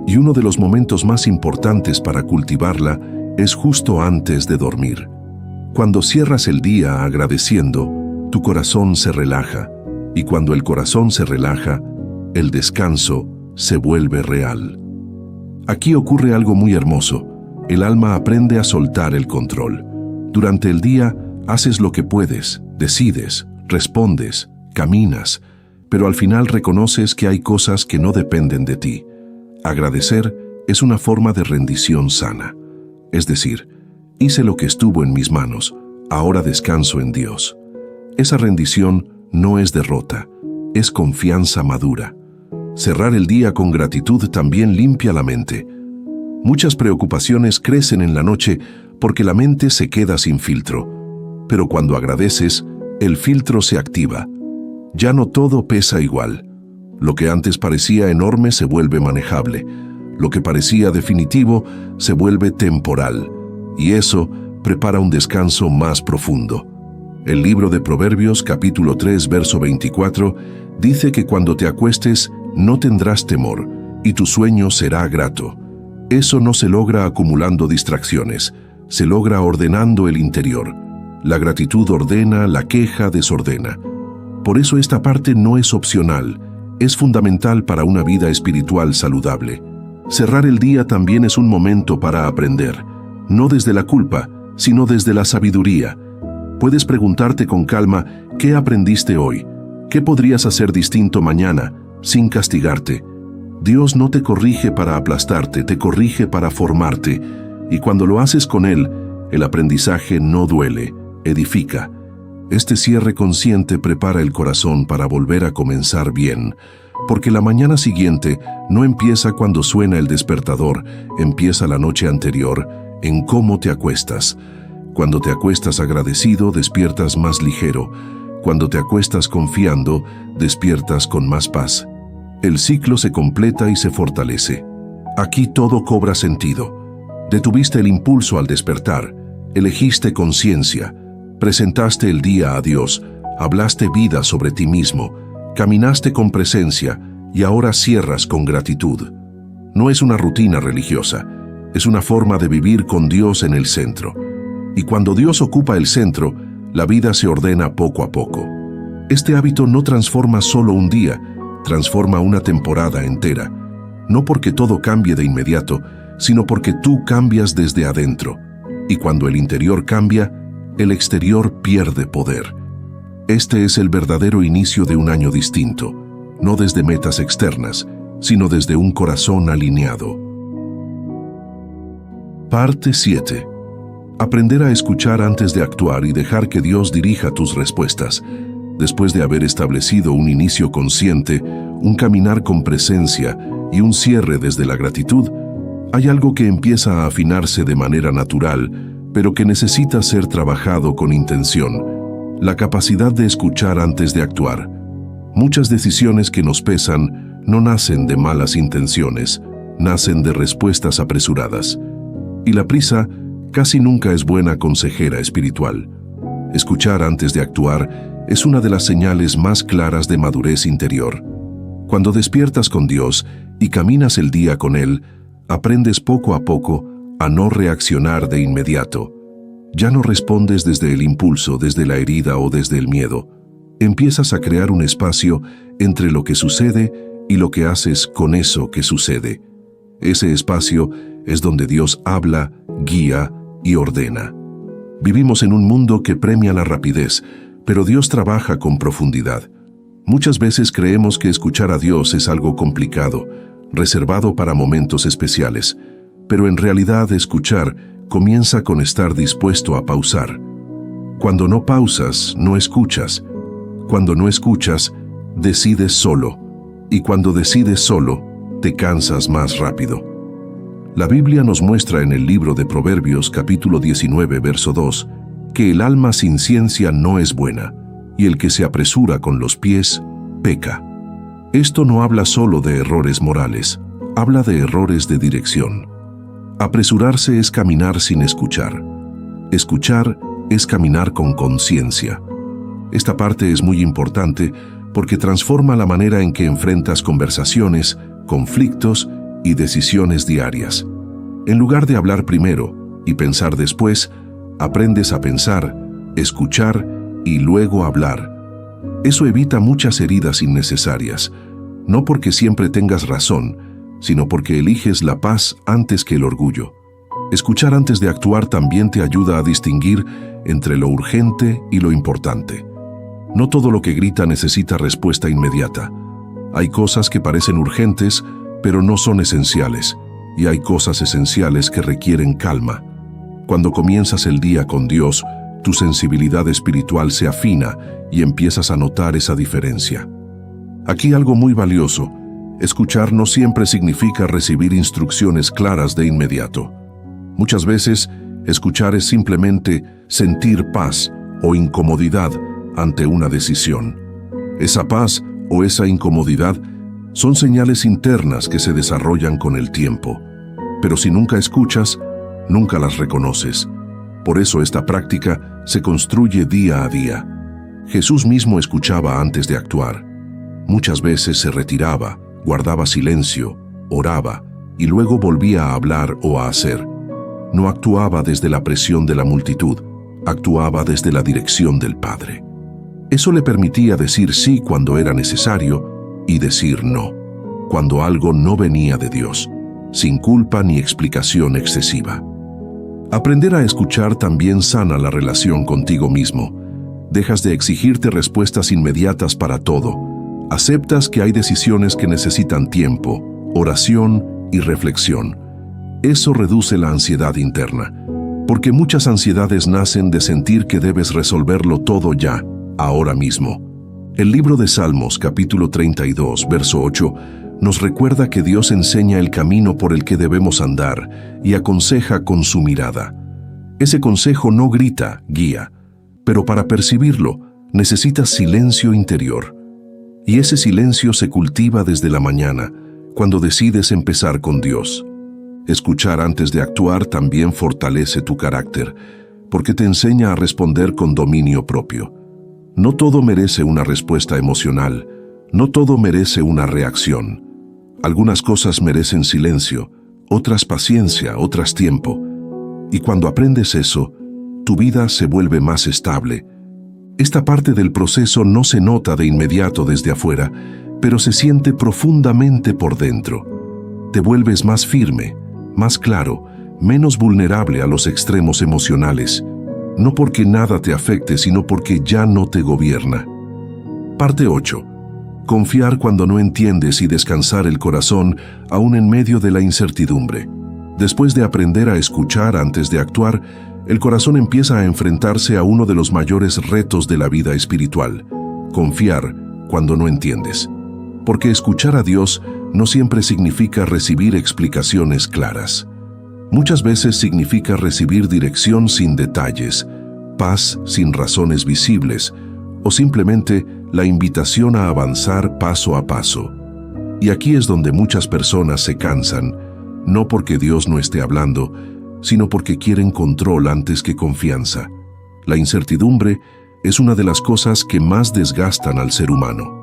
Y uno de los momentos más importantes para cultivarla es justo antes de dormir. Cuando cierras el día agradeciendo, tu corazón se relaja, y cuando el corazón se relaja, el descanso se vuelve real. Aquí ocurre algo muy hermoso. el alma aprende a soltar el control. Durante el día, haces lo que puedes, decides, respondes, caminas, pero al final reconoces que hay cosas que no dependen de ti. Agradecer es una forma de rendición sana. Es decir, hice lo que estuvo en mis manos, ahora descanso en Dios. Esa rendición no es derrota, es confianza madura. Cerrar el día con gratitud también limpia la mente. Muchas preocupaciones crecen en la noche porque la mente se queda sin filtro. Pero cuando agradeces, el filtro se activa. Ya no todo pesa igual. Lo que antes parecía enorme se vuelve manejable. Lo que parecía definitivo se vuelve temporal. Y eso prepara un descanso más profundo. El libro de Proverbios, capítulo 3, verso 24, dice que cuando te acuestes no tendrás temor, y tu sueño será grato. Eso no se logra acumulando distracciones, se logra ordenando el interior. La gratitud ordena, la queja desordena. Por eso esta parte no es opcional, es fundamental para una vida espiritual saludable. Cerrar el día también es un momento para aprender, no desde la culpa, sino desde la sabiduría. Puedes preguntarte con calma, ¿qué aprendiste hoy? ¿Qué podrías hacer distinto mañana, sin castigarte? Dios no te corrige para aplastarte, te corrige para formarte, y cuando lo haces con Él, el aprendizaje no duele, edifica. Este cierre consciente prepara el corazón para volver a comenzar bien, porque la mañana siguiente no empieza cuando suena el despertador, empieza la noche anterior, en cómo te acuestas. Cuando te acuestas agradecido, despiertas más ligero. Cuando te acuestas confiando, despiertas con más paz. El ciclo se completa y se fortalece. Aquí todo cobra sentido. Detuviste el impulso al despertar, elegiste conciencia, presentaste el día a Dios, hablaste vida sobre ti mismo, caminaste con presencia y ahora cierras con gratitud. No es una rutina religiosa, es una forma de vivir con Dios en el centro. Y cuando Dios ocupa el centro, la vida se ordena poco a poco. Este hábito no transforma solo un día, transforma una temporada entera. No porque todo cambie de inmediato, sino porque tú cambias desde adentro. Y cuando el interior cambia, el exterior pierde poder. Este es el verdadero inicio de un año distinto, no desde metas externas, sino desde un corazón alineado. Parte 7. Aprender a escuchar antes de actuar y dejar que Dios dirija tus respuestas. Después de haber establecido un inicio consciente, un caminar con presencia y un cierre desde la gratitud, hay algo que empieza a afinarse de manera natural, pero que necesita ser trabajado con intención: la capacidad de escuchar antes de actuar. Muchas decisiones que nos pesan no nacen de malas intenciones, nacen de respuestas apresuradas. Y la prisa casi nunca es buena consejera espiritual. Escuchar antes de actuar es una de las señales más claras de madurez interior. Cuando despiertas con Dios y caminas el día con Él, aprendes poco a poco a no reaccionar de inmediato. Ya no respondes desde el impulso, desde la herida o desde el miedo. Empiezas a crear un espacio entre lo que sucede y lo que haces con eso que sucede. Ese espacio es donde Dios habla, guía y ordena. Vivimos en un mundo que premia la rapidez, pero Dios trabaja con profundidad. Muchas veces creemos que escuchar a Dios es algo complicado, reservado para momentos especiales, pero en realidad escuchar comienza con estar dispuesto a pausar. Cuando no pausas, no escuchas. Cuando no escuchas, decides solo. Y cuando decides solo, te cansas más rápido. La Biblia nos muestra en el libro de Proverbios, capítulo 19, verso 2, que el alma sin ciencia no es buena, y el que se apresura con los pies, peca. Esto no habla solo de errores morales, habla de errores de dirección. Apresurarse es caminar sin escuchar. Escuchar es caminar con conciencia. Esta parte es muy importante porque transforma la manera en que enfrentas conversaciones, conflictos y decisiones diarias. En lugar de hablar primero y pensar después, aprendes a pensar, escuchar y luego hablar. Eso evita muchas heridas innecesarias, no porque siempre tengas razón, sino porque eliges la paz antes que el orgullo. Escuchar antes de actuar también te ayuda a distinguir entre lo urgente y lo importante. No todo lo que grita necesita respuesta inmediata. Hay cosas que parecen urgentes, pero no son esenciales, y hay cosas esenciales que requieren calma. Cuando comienzas el día con Dios, tu sensibilidad espiritual se afina y empiezas a notar esa diferencia. Aquí algo muy valioso: escuchar no siempre significa recibir instrucciones claras de inmediato. Muchas veces, escuchar es simplemente sentir paz o incomodidad ante una decisión. Esa paz o esa incomodidad son señales internas que se desarrollan con el tiempo. Pero si nunca escuchas, nunca las reconoces. Por eso esta práctica se construye día a día. Jesús mismo escuchaba antes de actuar. Muchas veces se retiraba, guardaba silencio, oraba y luego volvía a hablar o a hacer. No actuaba desde la presión de la multitud, actuaba desde la dirección del Padre. Eso le permitía decir sí cuando era necesario y decir no, cuando algo no venía de Dios, sin culpa ni explicación excesiva. Aprender a escuchar también sana la relación contigo mismo. Dejas de exigirte respuestas inmediatas para todo. Aceptas que hay decisiones que necesitan tiempo, oración y reflexión. Eso reduce la ansiedad interna, porque muchas ansiedades nacen de sentir que debes resolverlo todo ya, ahora mismo. El libro de Salmos, capítulo 32, verso 8, nos recuerda que Dios enseña el camino por el que debemos andar y aconseja con su mirada. Ese consejo no grita, guía, pero para percibirlo necesitas silencio interior. Y ese silencio se cultiva desde la mañana, cuando decides empezar con Dios. Escuchar antes de actuar también fortalece tu carácter, porque te enseña a responder con dominio propio. No todo merece una respuesta emocional, no todo merece una reacción. Algunas cosas merecen silencio, otras paciencia, otras tiempo. Y cuando aprendes eso, tu vida se vuelve más estable. Esta parte del proceso no se nota de inmediato desde afuera, pero se siente profundamente por dentro. Te vuelves más firme, más claro, menos vulnerable a los extremos emocionales, no porque nada te afecte, sino porque ya no te gobierna. Parte 8. Confiar cuando no entiendes y descansar el corazón aún en medio de la incertidumbre. Después de aprender a escuchar antes de actuar, el corazón empieza a enfrentarse a uno de los mayores retos de la vida espiritual: confiar cuando no entiendes. Porque escuchar a Dios no siempre significa recibir explicaciones claras. Muchas veces significa recibir dirección sin detalles, paz sin razones visibles, o simplemente la invitación a avanzar paso a paso. Y aquí es donde muchas personas se cansan, no porque Dios no esté hablando, sino porque quieren control antes que confianza. La incertidumbre es una de las cosas que más desgastan al ser humano.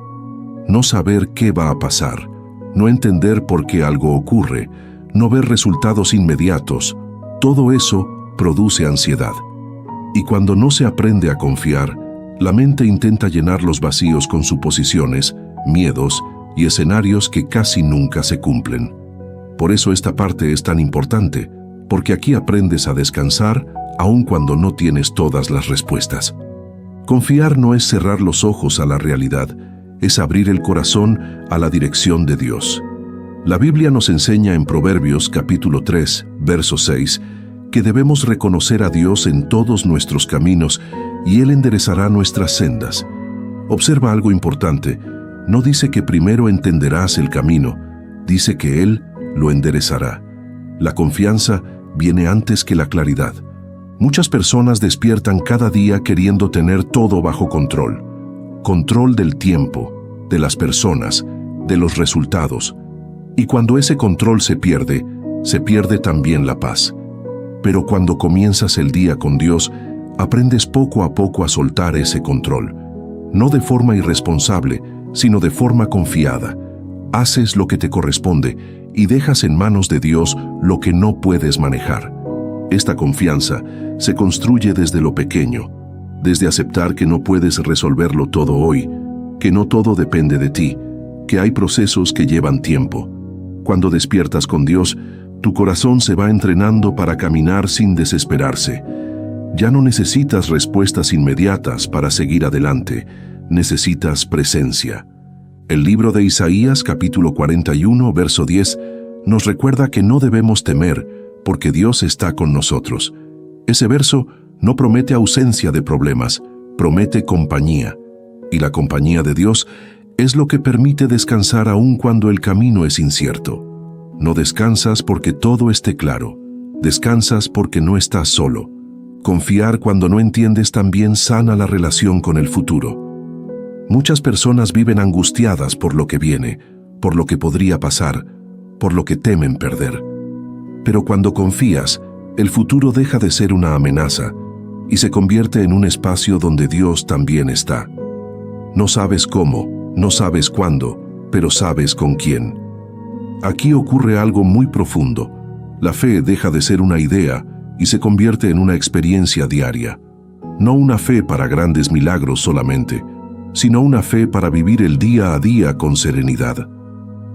No saber qué va a pasar, no entender por qué algo ocurre, no ver resultados inmediatos, todo eso produce ansiedad. Y cuando no se aprende a confiar, la mente intenta llenar los vacíos con suposiciones, miedos y escenarios que casi nunca se cumplen. Por eso esta parte es tan importante, porque aquí aprendes a descansar aun cuando no tienes todas las respuestas. Confiar no es cerrar los ojos a la realidad, es abrir el corazón a la dirección de Dios. La Biblia nos enseña en Proverbios capítulo 3, verso 6, que debemos reconocer a Dios en todos nuestros caminos y Él enderezará nuestras sendas. Observa algo importante, no dice que primero entenderás el camino, dice que Él lo enderezará. La confianza viene antes que la claridad. Muchas personas despiertan cada día queriendo tener todo bajo control. Control del tiempo, de las personas, de los resultados. Y cuando ese control se pierde también la paz. Pero cuando comienzas el día con Dios, aprendes poco a poco a soltar ese control. No de forma irresponsable, sino de forma confiada. Haces lo que te corresponde y dejas en manos de Dios lo que no puedes manejar. Esta confianza se construye desde lo pequeño, desde aceptar que no puedes resolverlo todo hoy, que no todo depende de ti, que hay procesos que llevan tiempo. Cuando despiertas con Dios, Tu corazón se va entrenando para caminar sin desesperarse. Ya no necesitas respuestas inmediatas para seguir adelante, necesitas presencia. El libro de Isaías, capítulo 41, verso 10, nos recuerda que no debemos temer, porque Dios está con nosotros. Ese verso no promete ausencia de problemas, promete compañía. Y la compañía de Dios es lo que permite descansar aun cuando el camino es incierto. No descansas porque todo esté claro, descansas porque no estás solo. Confiar cuando no entiendes también sana la relación con el futuro. Muchas personas viven angustiadas por lo que viene, por lo que podría pasar, por lo que temen perder. Pero cuando confías, el futuro deja de ser una amenaza y se convierte en un espacio donde Dios también está. No sabes cómo, no sabes cuándo, pero sabes con quién. Aquí ocurre algo muy profundo. La fe deja de ser una idea y se convierte en una experiencia diaria. No una fe para grandes milagros solamente, sino una fe para vivir el día a día con serenidad.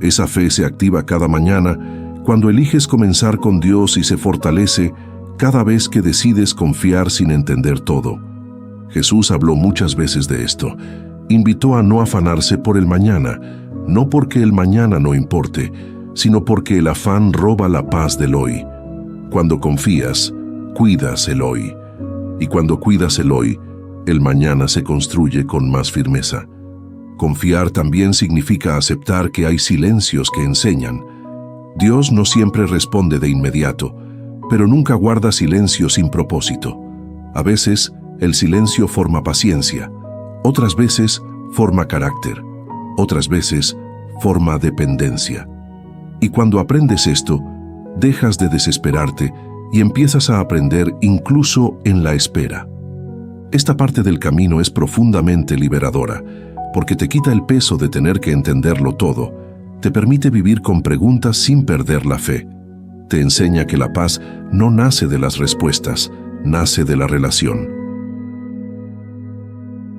Esa fe se activa cada mañana cuando eliges comenzar con Dios y se fortalece cada vez que decides confiar sin entender todo. Jesús habló muchas veces de esto. Invitó a no afanarse por el mañana, no porque el mañana no importe, sino porque el afán roba la paz del hoy. Cuando confías, cuidas el hoy. Y cuando cuidas el hoy, el mañana se construye con más firmeza. Confiar también significa aceptar que hay silencios que enseñan. Dios no siempre responde de inmediato, pero nunca guarda silencio sin propósito. A veces, el silencio forma paciencia. Otras veces forma carácter, otras veces forma dependencia. Y cuando aprendes esto, dejas de desesperarte y empiezas a aprender incluso en la espera. Esta parte del camino es profundamente liberadora, porque te quita el peso de tener que entenderlo todo, te permite vivir con preguntas sin perder la fe. Te enseña que la paz no nace de las respuestas, nace de la relación.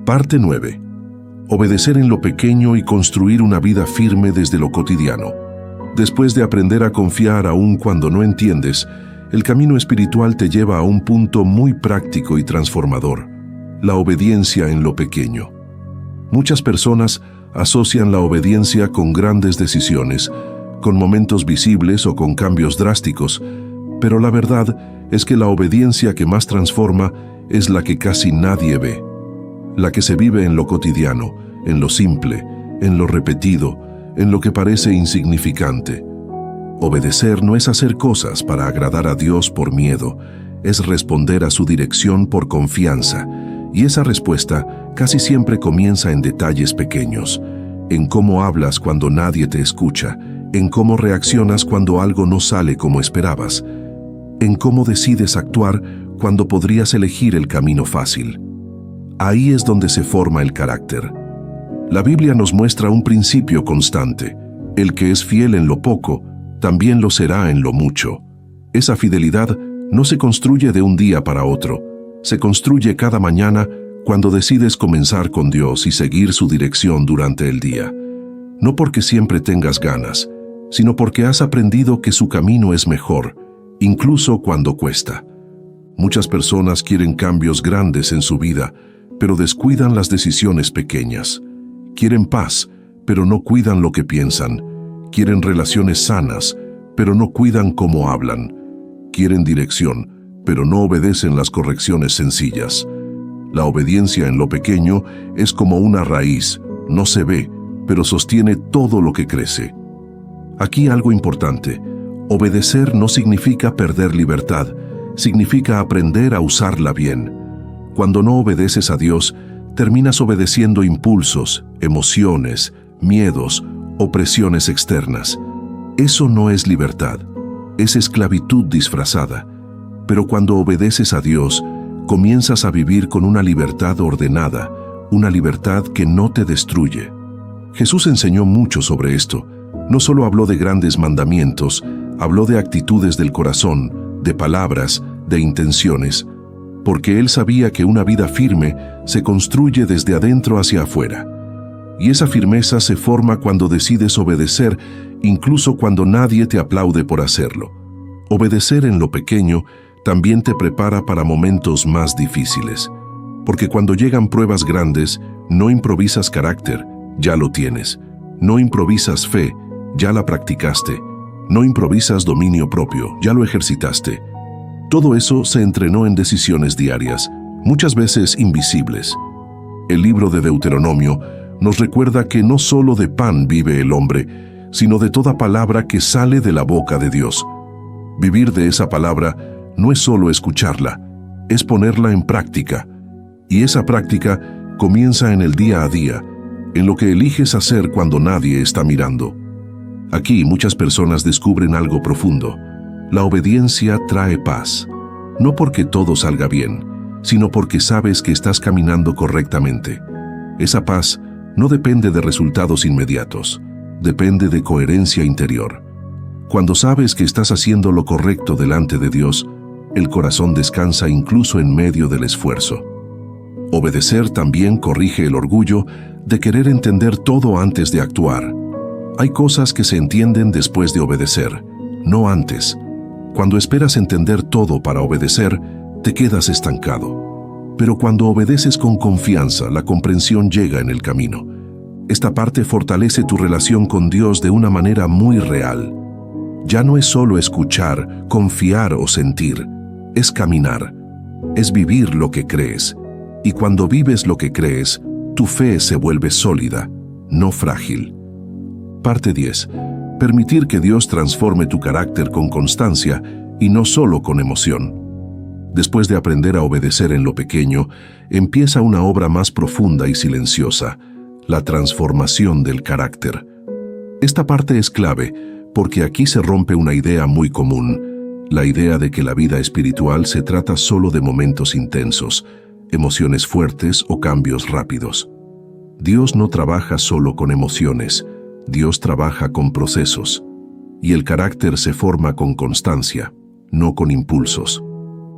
Parte 9. Obedecer en lo pequeño y construir una vida firme desde lo cotidiano. Después de aprender a confiar aún cuando no entiendes, el camino espiritual te lleva a un punto muy práctico y transformador: la obediencia en lo pequeño. Muchas personas asocian la obediencia con grandes decisiones, con momentos visibles o con cambios drásticos, pero la verdad es que la obediencia que más transforma es la que casi nadie ve. La que se vive en lo cotidiano, en lo simple, en lo repetido, en lo que parece insignificante. Obedecer no es hacer cosas para agradar a Dios por miedo, es responder a su dirección por confianza, y esa respuesta casi siempre comienza en detalles pequeños, en cómo hablas cuando nadie te escucha, en cómo reaccionas cuando algo no sale como esperabas, en cómo decides actuar cuando podrías elegir el camino fácil. Ahí es donde se forma el carácter. La Biblia nos muestra un principio constante: el que es fiel en lo poco, también lo será en lo mucho. Esa fidelidad no se construye de un día para otro, se construye cada mañana cuando decides comenzar con Dios y seguir su dirección durante el día. No porque siempre tengas ganas, sino porque has aprendido que su camino es mejor, incluso cuando cuesta. Muchas personas quieren cambios grandes en su vida, pero descuidan las decisiones pequeñas. Quieren paz, pero no cuidan lo que piensan. Quieren relaciones sanas, pero no cuidan cómo hablan. Quieren dirección, pero no obedecen las correcciones sencillas. La obediencia en lo pequeño es como una raíz, no se ve, pero sostiene todo lo que crece. Aquí algo importante: obedecer no significa perder libertad, significa aprender a usarla bien. Cuando no obedeces a Dios, terminas obedeciendo impulsos, emociones, miedos o presiones externas. Eso no es libertad, es esclavitud disfrazada. Pero cuando obedeces a Dios, comienzas a vivir con una libertad ordenada, una libertad que no te destruye. Jesús enseñó mucho sobre esto. No solo habló de grandes mandamientos, habló de actitudes del corazón, de palabras, de intenciones, porque Él sabía que una vida firme se construye desde adentro hacia afuera. Y esa firmeza se forma cuando decides obedecer, incluso cuando nadie te aplaude por hacerlo. Obedecer en lo pequeño también te prepara para momentos más difíciles, porque cuando llegan pruebas grandes, no improvisas carácter, ya lo tienes. No improvisas fe, ya la practicaste. No improvisas dominio propio, ya lo ejercitaste. Todo eso se entrenó en decisiones diarias, muchas veces invisibles. El libro de Deuteronomio nos recuerda que no solo de pan vive el hombre, sino de toda palabra que sale de la boca de Dios. Vivir de esa palabra no es solo escucharla, es ponerla en práctica. Y esa práctica comienza en el día a día, en lo que eliges hacer cuando nadie está mirando. Aquí muchas personas descubren algo profundo. La obediencia trae paz, no porque todo salga bien, sino porque sabes que estás caminando correctamente. Esa paz no depende de resultados inmediatos, depende de coherencia interior. Cuando sabes que estás haciendo lo correcto delante de Dios, el corazón descansa incluso en medio del esfuerzo. Obedecer también corrige el orgullo de querer entender todo antes de actuar. Hay cosas que se entienden después de obedecer, no antes. Cuando esperas entender todo para obedecer, te quedas estancado. Pero cuando obedeces con confianza, la comprensión llega en el camino. Esta parte fortalece tu relación con Dios de una manera muy real. Ya no es solo escuchar, confiar o sentir, es caminar, es vivir lo que crees. Y cuando vives lo que crees, tu fe se vuelve sólida, no frágil. Parte 10. Permitir que Dios transforme tu carácter con constancia y no solo con emoción. Después de aprender a obedecer en lo pequeño, empieza una obra más profunda y silenciosa, la transformación del carácter. Esta parte es clave porque aquí se rompe una idea muy común, la idea de que la vida espiritual se trata solo de momentos intensos, emociones fuertes o cambios rápidos. Dios no trabaja solo con emociones, Dios trabaja con procesos, y el carácter se forma con constancia, no con impulsos.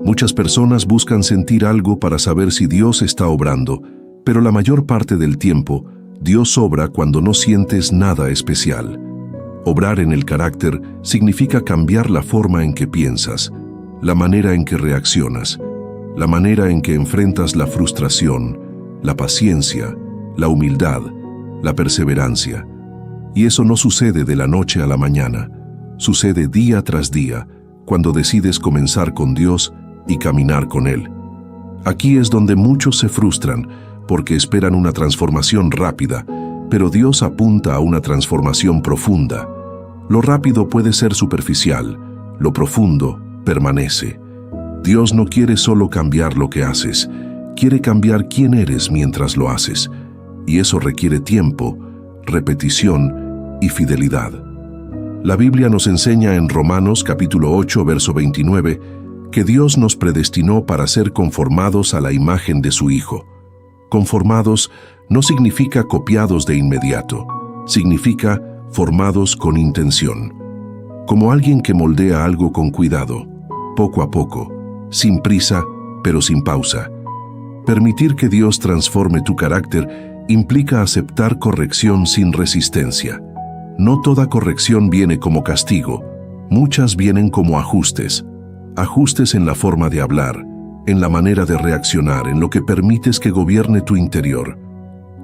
Muchas personas buscan sentir algo para saber si Dios está obrando, pero la mayor parte del tiempo, Dios obra cuando no sientes nada especial. Obrar en el carácter significa cambiar la forma en que piensas, la manera en que reaccionas, la manera en que enfrentas la frustración, la paciencia, la humildad, la perseverancia. Y eso no sucede de la noche a la mañana, sucede día tras día, cuando decides comenzar con Dios y caminar con Él. Aquí es donde muchos se frustran, porque esperan una transformación rápida, pero Dios apunta a una transformación profunda. Lo rápido puede ser superficial, lo profundo permanece. Dios no quiere solo cambiar lo que haces, quiere cambiar quién eres mientras lo haces, y eso requiere tiempo, repetición y fidelidad. La Biblia nos enseña en Romanos capítulo 8, verso 29, que Dios nos predestinó para ser conformados a la imagen de su Hijo. Conformados no significa copiados de inmediato, significa formados con intención. Como alguien que moldea algo con cuidado, poco a poco, sin prisa, pero sin pausa. Permitir que Dios transforme tu carácter implica aceptar corrección sin resistencia. No toda corrección viene como castigo, muchas vienen como ajustes. Ajustes en la forma de hablar, en la manera de reaccionar, en lo que permites que gobierne tu interior.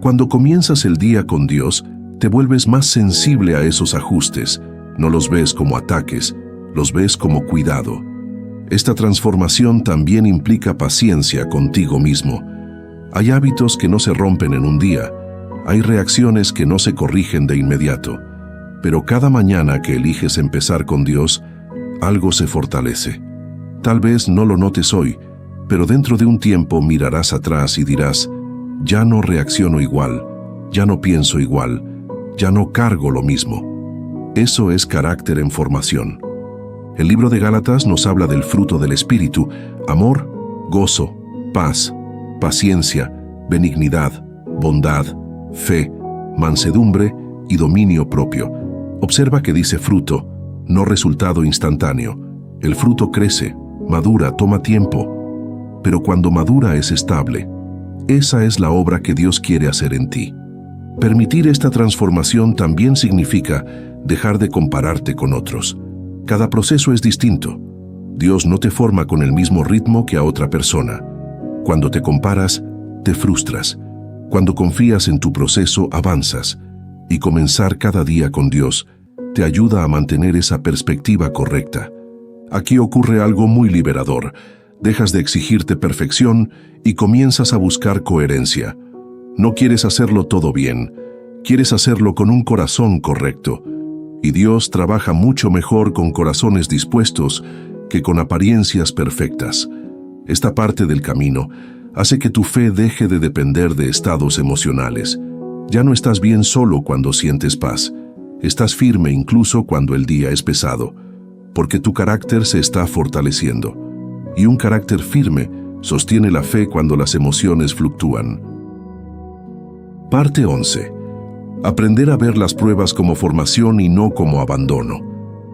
Cuando comienzas el día con Dios, te vuelves más sensible a esos ajustes. No los ves como ataques, los ves como cuidado. Esta transformación también implica paciencia contigo mismo. Hay hábitos que no se rompen en un día, hay reacciones que no se corrigen de inmediato, pero cada mañana que eliges empezar con Dios, algo se fortalece. Tal vez no lo notes hoy, pero dentro de un tiempo mirarás atrás y dirás, ya no reacciono igual, ya no pienso igual, ya no cargo lo mismo. Eso es carácter en formación. El libro de Gálatas nos habla del fruto del Espíritu: amor, gozo, paz, paciencia, benignidad, bondad, fe, mansedumbre y dominio propio. Observa que dice fruto, no resultado instantáneo. El fruto crece, madura, toma tiempo, pero cuando madura es estable. Esa es la obra que Dios quiere hacer en ti. Permitir esta transformación también significa dejar de compararte con otros. Cada proceso es distinto. Dios no te forma con el mismo ritmo que a otra persona. Cuando te comparas, te frustras. Cuando confías en tu proceso, avanzas. Y comenzar cada día con Dios te ayuda a mantener esa perspectiva correcta. Aquí ocurre algo muy liberador. Dejas de exigirte perfección y comienzas a buscar coherencia. No quieres hacerlo todo bien, quieres hacerlo con un corazón correcto. Y Dios trabaja mucho mejor con corazones dispuestos que con apariencias perfectas. Esta parte del camino hace que tu fe deje de depender de estados emocionales. Ya no estás bien solo cuando sientes paz. Estás firme incluso cuando el día es pesado, porque tu carácter se está fortaleciendo. Y un carácter firme sostiene la fe cuando las emociones fluctúan. Parte 11. Aprender a ver las pruebas como formación y no como abandono.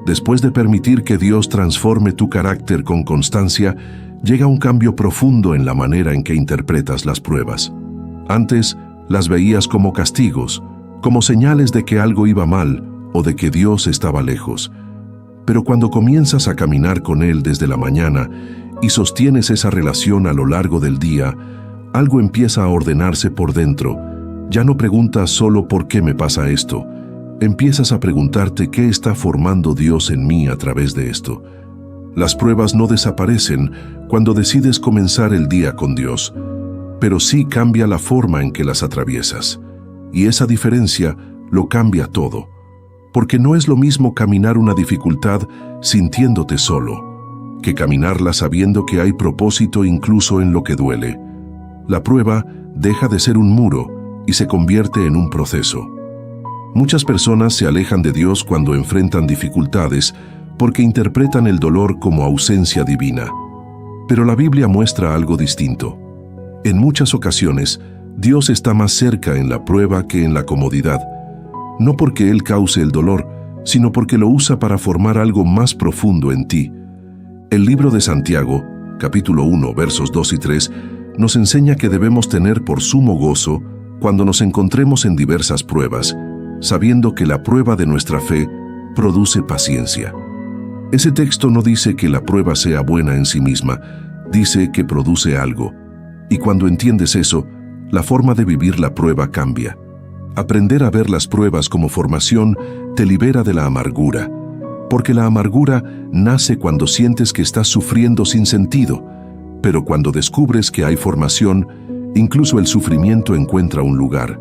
Después de permitir que Dios transforme tu carácter con constancia, llega un cambio profundo en la manera en que interpretas las pruebas. Antes, las veías como castigos, como señales de que algo iba mal o de que Dios estaba lejos. Pero cuando comienzas a caminar con Él desde la mañana y sostienes esa relación a lo largo del día, algo empieza a ordenarse por dentro. Ya no preguntas solo ¿por qué me pasa esto? Empiezas a preguntarte qué está formando Dios en mí a través de esto. Las pruebas no desaparecen cuando decides comenzar el día con Dios, pero sí cambia la forma en que las atraviesas. Y esa diferencia lo cambia todo, porque no es lo mismo caminar una dificultad sintiéndote solo, que caminarla sabiendo que hay propósito incluso en lo que duele. La prueba deja de ser un muro y se convierte en un proceso. Muchas personas se alejan de Dios cuando enfrentan dificultades porque interpretan el dolor como ausencia divina. Pero la Biblia muestra algo distinto. En muchas ocasiones, Dios está más cerca en la prueba que en la comodidad, no porque Él cause el dolor, sino porque lo usa para formar algo más profundo en ti. El libro de Santiago, capítulo 1, versos 2 y 3, nos enseña que debemos tener por sumo gozo cuando nos encontremos en diversas pruebas, sabiendo que la prueba de nuestra fe produce paciencia. Ese texto no dice que la prueba sea buena en sí misma, dice que produce algo. Y cuando entiendes eso, la forma de vivir la prueba cambia. Aprender a ver las pruebas como formación te libera de la amargura, porque la amargura nace cuando sientes que estás sufriendo sin sentido, pero cuando descubres que hay formación, incluso el sufrimiento encuentra un lugar.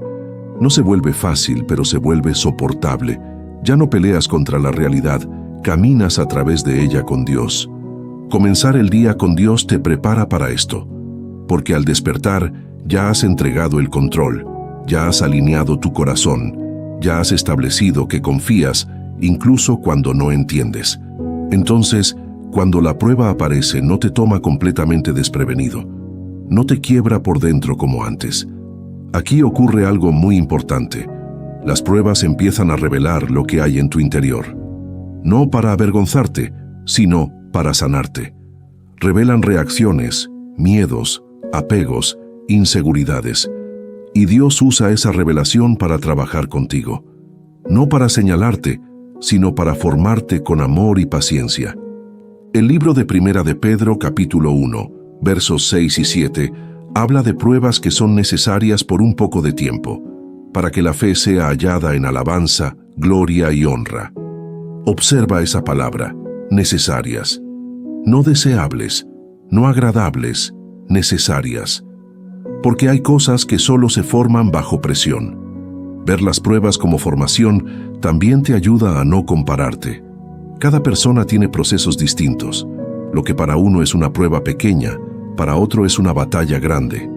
No se vuelve fácil, pero se vuelve soportable. Ya no peleas contra la realidad, caminas a través de ella con Dios. Comenzar el día con Dios te prepara para esto, porque al despertar ya has entregado el control, ya has alineado tu corazón, ya has establecido que confías incluso cuando no entiendes. Entonces, cuando la prueba aparece, no te toma completamente desprevenido, no te quiebra por dentro como antes. Aquí ocurre algo muy importante. Las pruebas empiezan a revelar lo que hay en tu interior. No para avergonzarte, sino para sanarte. Revelan reacciones, miedos, apegos, inseguridades. Y Dios usa esa revelación para trabajar contigo. No para señalarte, sino para formarte con amor y paciencia. El libro de Primera de Pedro, capítulo 1, versos 6 y 7, habla de pruebas que son necesarias por un poco de tiempo, para que la fe sea hallada en alabanza, gloria y honra. Observa esa palabra, necesarias. No deseables, no agradables, necesarias. Porque hay cosas que solo se forman bajo presión. Ver las pruebas como formación también te ayuda a no compararte. Cada persona tiene procesos distintos. Lo que para uno es una prueba pequeña, para otro es una batalla grande.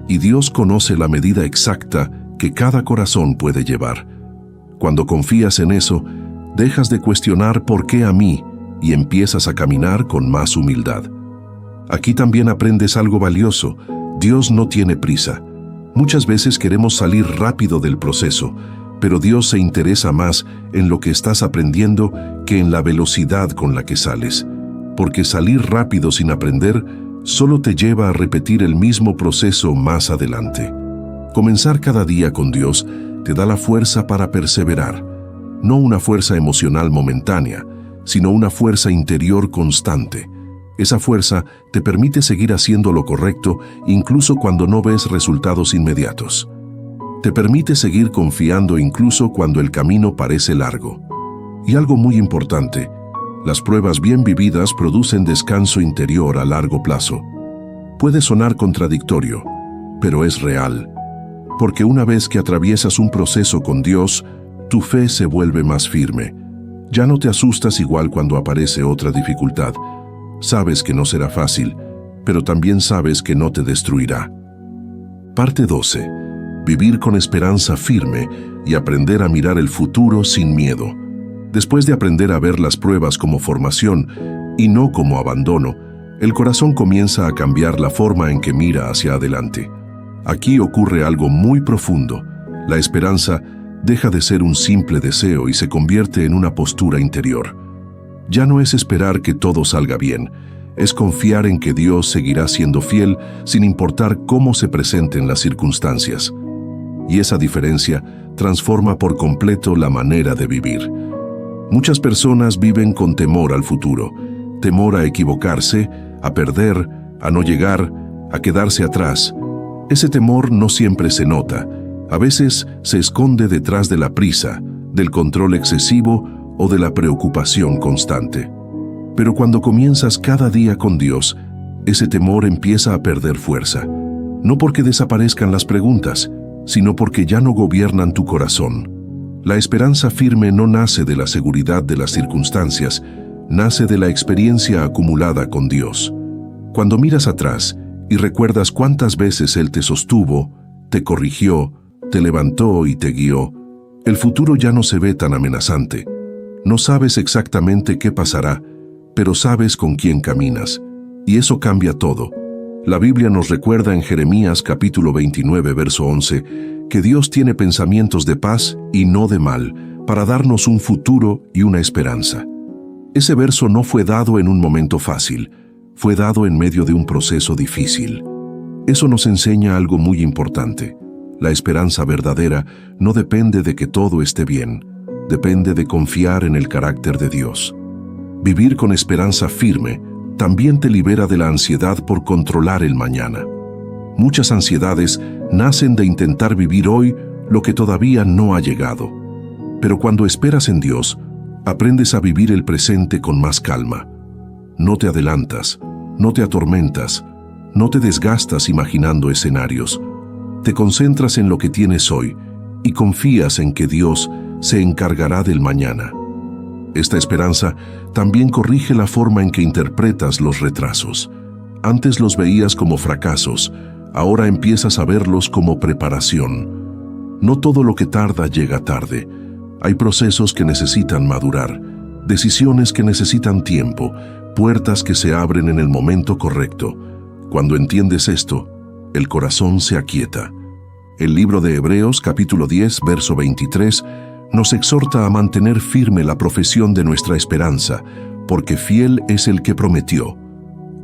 Y Dios conoce la medida exacta que cada corazón puede llevar. Cuando confías en eso, dejas de cuestionar por qué a mí y empiezas a caminar con más humildad. Aquí también aprendes algo valioso. Dios no tiene prisa. Muchas veces queremos salir rápido del proceso, pero Dios se interesa más en lo que estás aprendiendo que en la velocidad con la que sales. Porque salir rápido sin aprender solo te lleva a repetir el mismo proceso más adelante. Comenzar cada día con Dios te da la fuerza para perseverar. No una fuerza emocional momentánea, sino una fuerza interior constante. Esa fuerza te permite seguir haciendo lo correcto incluso cuando no ves resultados inmediatos. Te permite seguir confiando incluso cuando el camino parece largo. Y algo muy importante, las pruebas bien vividas producen descanso interior a largo plazo. Puede sonar contradictorio, pero es real. Porque una vez que atraviesas un proceso con Dios, tu fe se vuelve más firme. Ya no te asustas igual cuando aparece otra dificultad. Sabes que no será fácil, pero también sabes que no te destruirá. Parte 12. Vivir con esperanza firme y aprender a mirar el futuro sin miedo. Después de aprender a ver las pruebas como formación y no como abandono, el corazón comienza a cambiar la forma en que mira hacia adelante. Aquí ocurre algo muy profundo. La esperanza deja de ser un simple deseo y se convierte en una postura interior. Ya no es esperar que todo salga bien, es confiar en que Dios seguirá siendo fiel sin importar cómo se presenten las circunstancias. Y esa diferencia transforma por completo la manera de vivir. Muchas personas viven con temor al futuro, temor a equivocarse, a perder, a no llegar, a quedarse atrás. Ese temor no siempre se nota, a veces se esconde detrás de la prisa, del control excesivo o de la preocupación constante. Pero cuando comienzas cada día con Dios, ese temor empieza a perder fuerza, no porque desaparezcan las preguntas, sino porque ya no gobiernan tu corazón. La esperanza firme no nace de la seguridad de las circunstancias, nace de la experiencia acumulada con Dios. Cuando miras atrás y recuerdas cuántas veces Él te sostuvo, te corrigió, te levantó y te guió, el futuro ya no se ve tan amenazante. No sabes exactamente qué pasará, pero sabes con quién caminas, y eso cambia todo. La Biblia nos recuerda en Jeremías capítulo 29, verso 11, que Dios tiene pensamientos de paz y no de mal, para darnos un futuro y una esperanza. Ese verso no fue dado en un momento fácil, fue dado en medio de un proceso difícil. Eso nos enseña algo muy importante. La esperanza verdadera no depende de que todo esté bien, depende de confiar en el carácter de Dios. Vivir con esperanza firme también te libera de la ansiedad por controlar el mañana. Muchas ansiedades nacen de intentar vivir hoy lo que todavía no ha llegado. Pero cuando esperas en Dios, aprendes a vivir el presente con más calma. No te adelantas, no te atormentas, no te desgastas imaginando escenarios. Te concentras en lo que tienes hoy y confías en que Dios se encargará del mañana. Esta esperanza también corrige la forma en que interpretas los retrasos. Antes los veías como fracasos, ahora empiezas a verlos como preparación. No todo lo que tarda llega tarde. Hay procesos que necesitan madurar, decisiones que necesitan tiempo, puertas que se abren en el momento correcto. Cuando entiendes esto, el corazón se aquieta. El libro de Hebreos, capítulo 10, verso 23, nos exhorta a mantener firme la profesión de nuestra esperanza, porque fiel es el que prometió.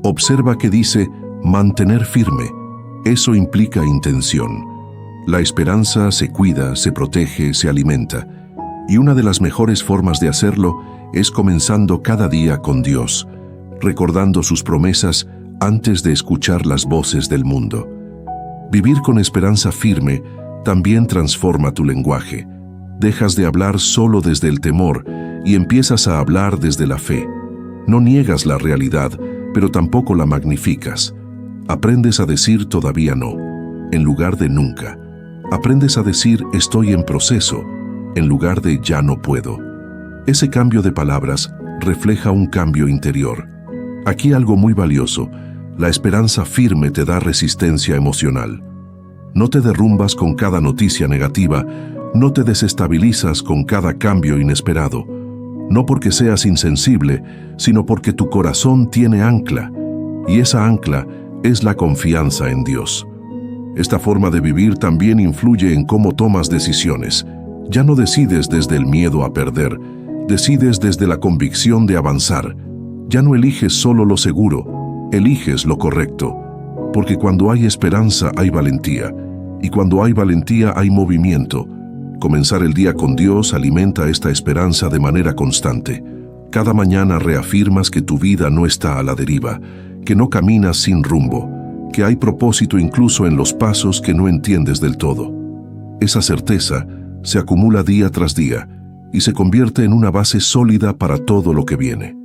Observa que dice mantener firme. Eso implica intención. La esperanza se cuida, se protege, se alimenta. Y una de las mejores formas de hacerlo es comenzando cada día con Dios, recordando sus promesas antes de escuchar las voces del mundo. Vivir con esperanza firme también transforma tu lenguaje. Dejas de hablar solo desde el temor y empiezas a hablar desde la fe. No niegas la realidad, pero tampoco la magnificas. Aprendes a decir todavía no, en lugar de nunca. Aprendes a decir estoy en proceso, en lugar de ya no puedo. Ese cambio de palabras refleja un cambio interior. Aquí algo muy valioso. La esperanza firme te da resistencia emocional. No te derrumbas con cada noticia negativa, no te desestabilizas con cada cambio inesperado. No porque seas insensible, sino porque tu corazón tiene ancla, y esa ancla es la confianza en Dios. Esta forma de vivir también influye en cómo tomas decisiones. Ya no decides desde el miedo a perder, decides desde la convicción de avanzar. Ya no eliges solo lo seguro, eliges lo correcto. Porque cuando hay esperanza hay valentía, y cuando hay valentía hay movimiento. Comenzar el día con Dios alimenta esta esperanza de manera constante. Cada mañana reafirmas que tu vida no está a la deriva, que no caminas sin rumbo, que hay propósito incluso en los pasos que no entiendes del todo. Esa certeza se acumula día tras día y se convierte en una base sólida para todo lo que viene.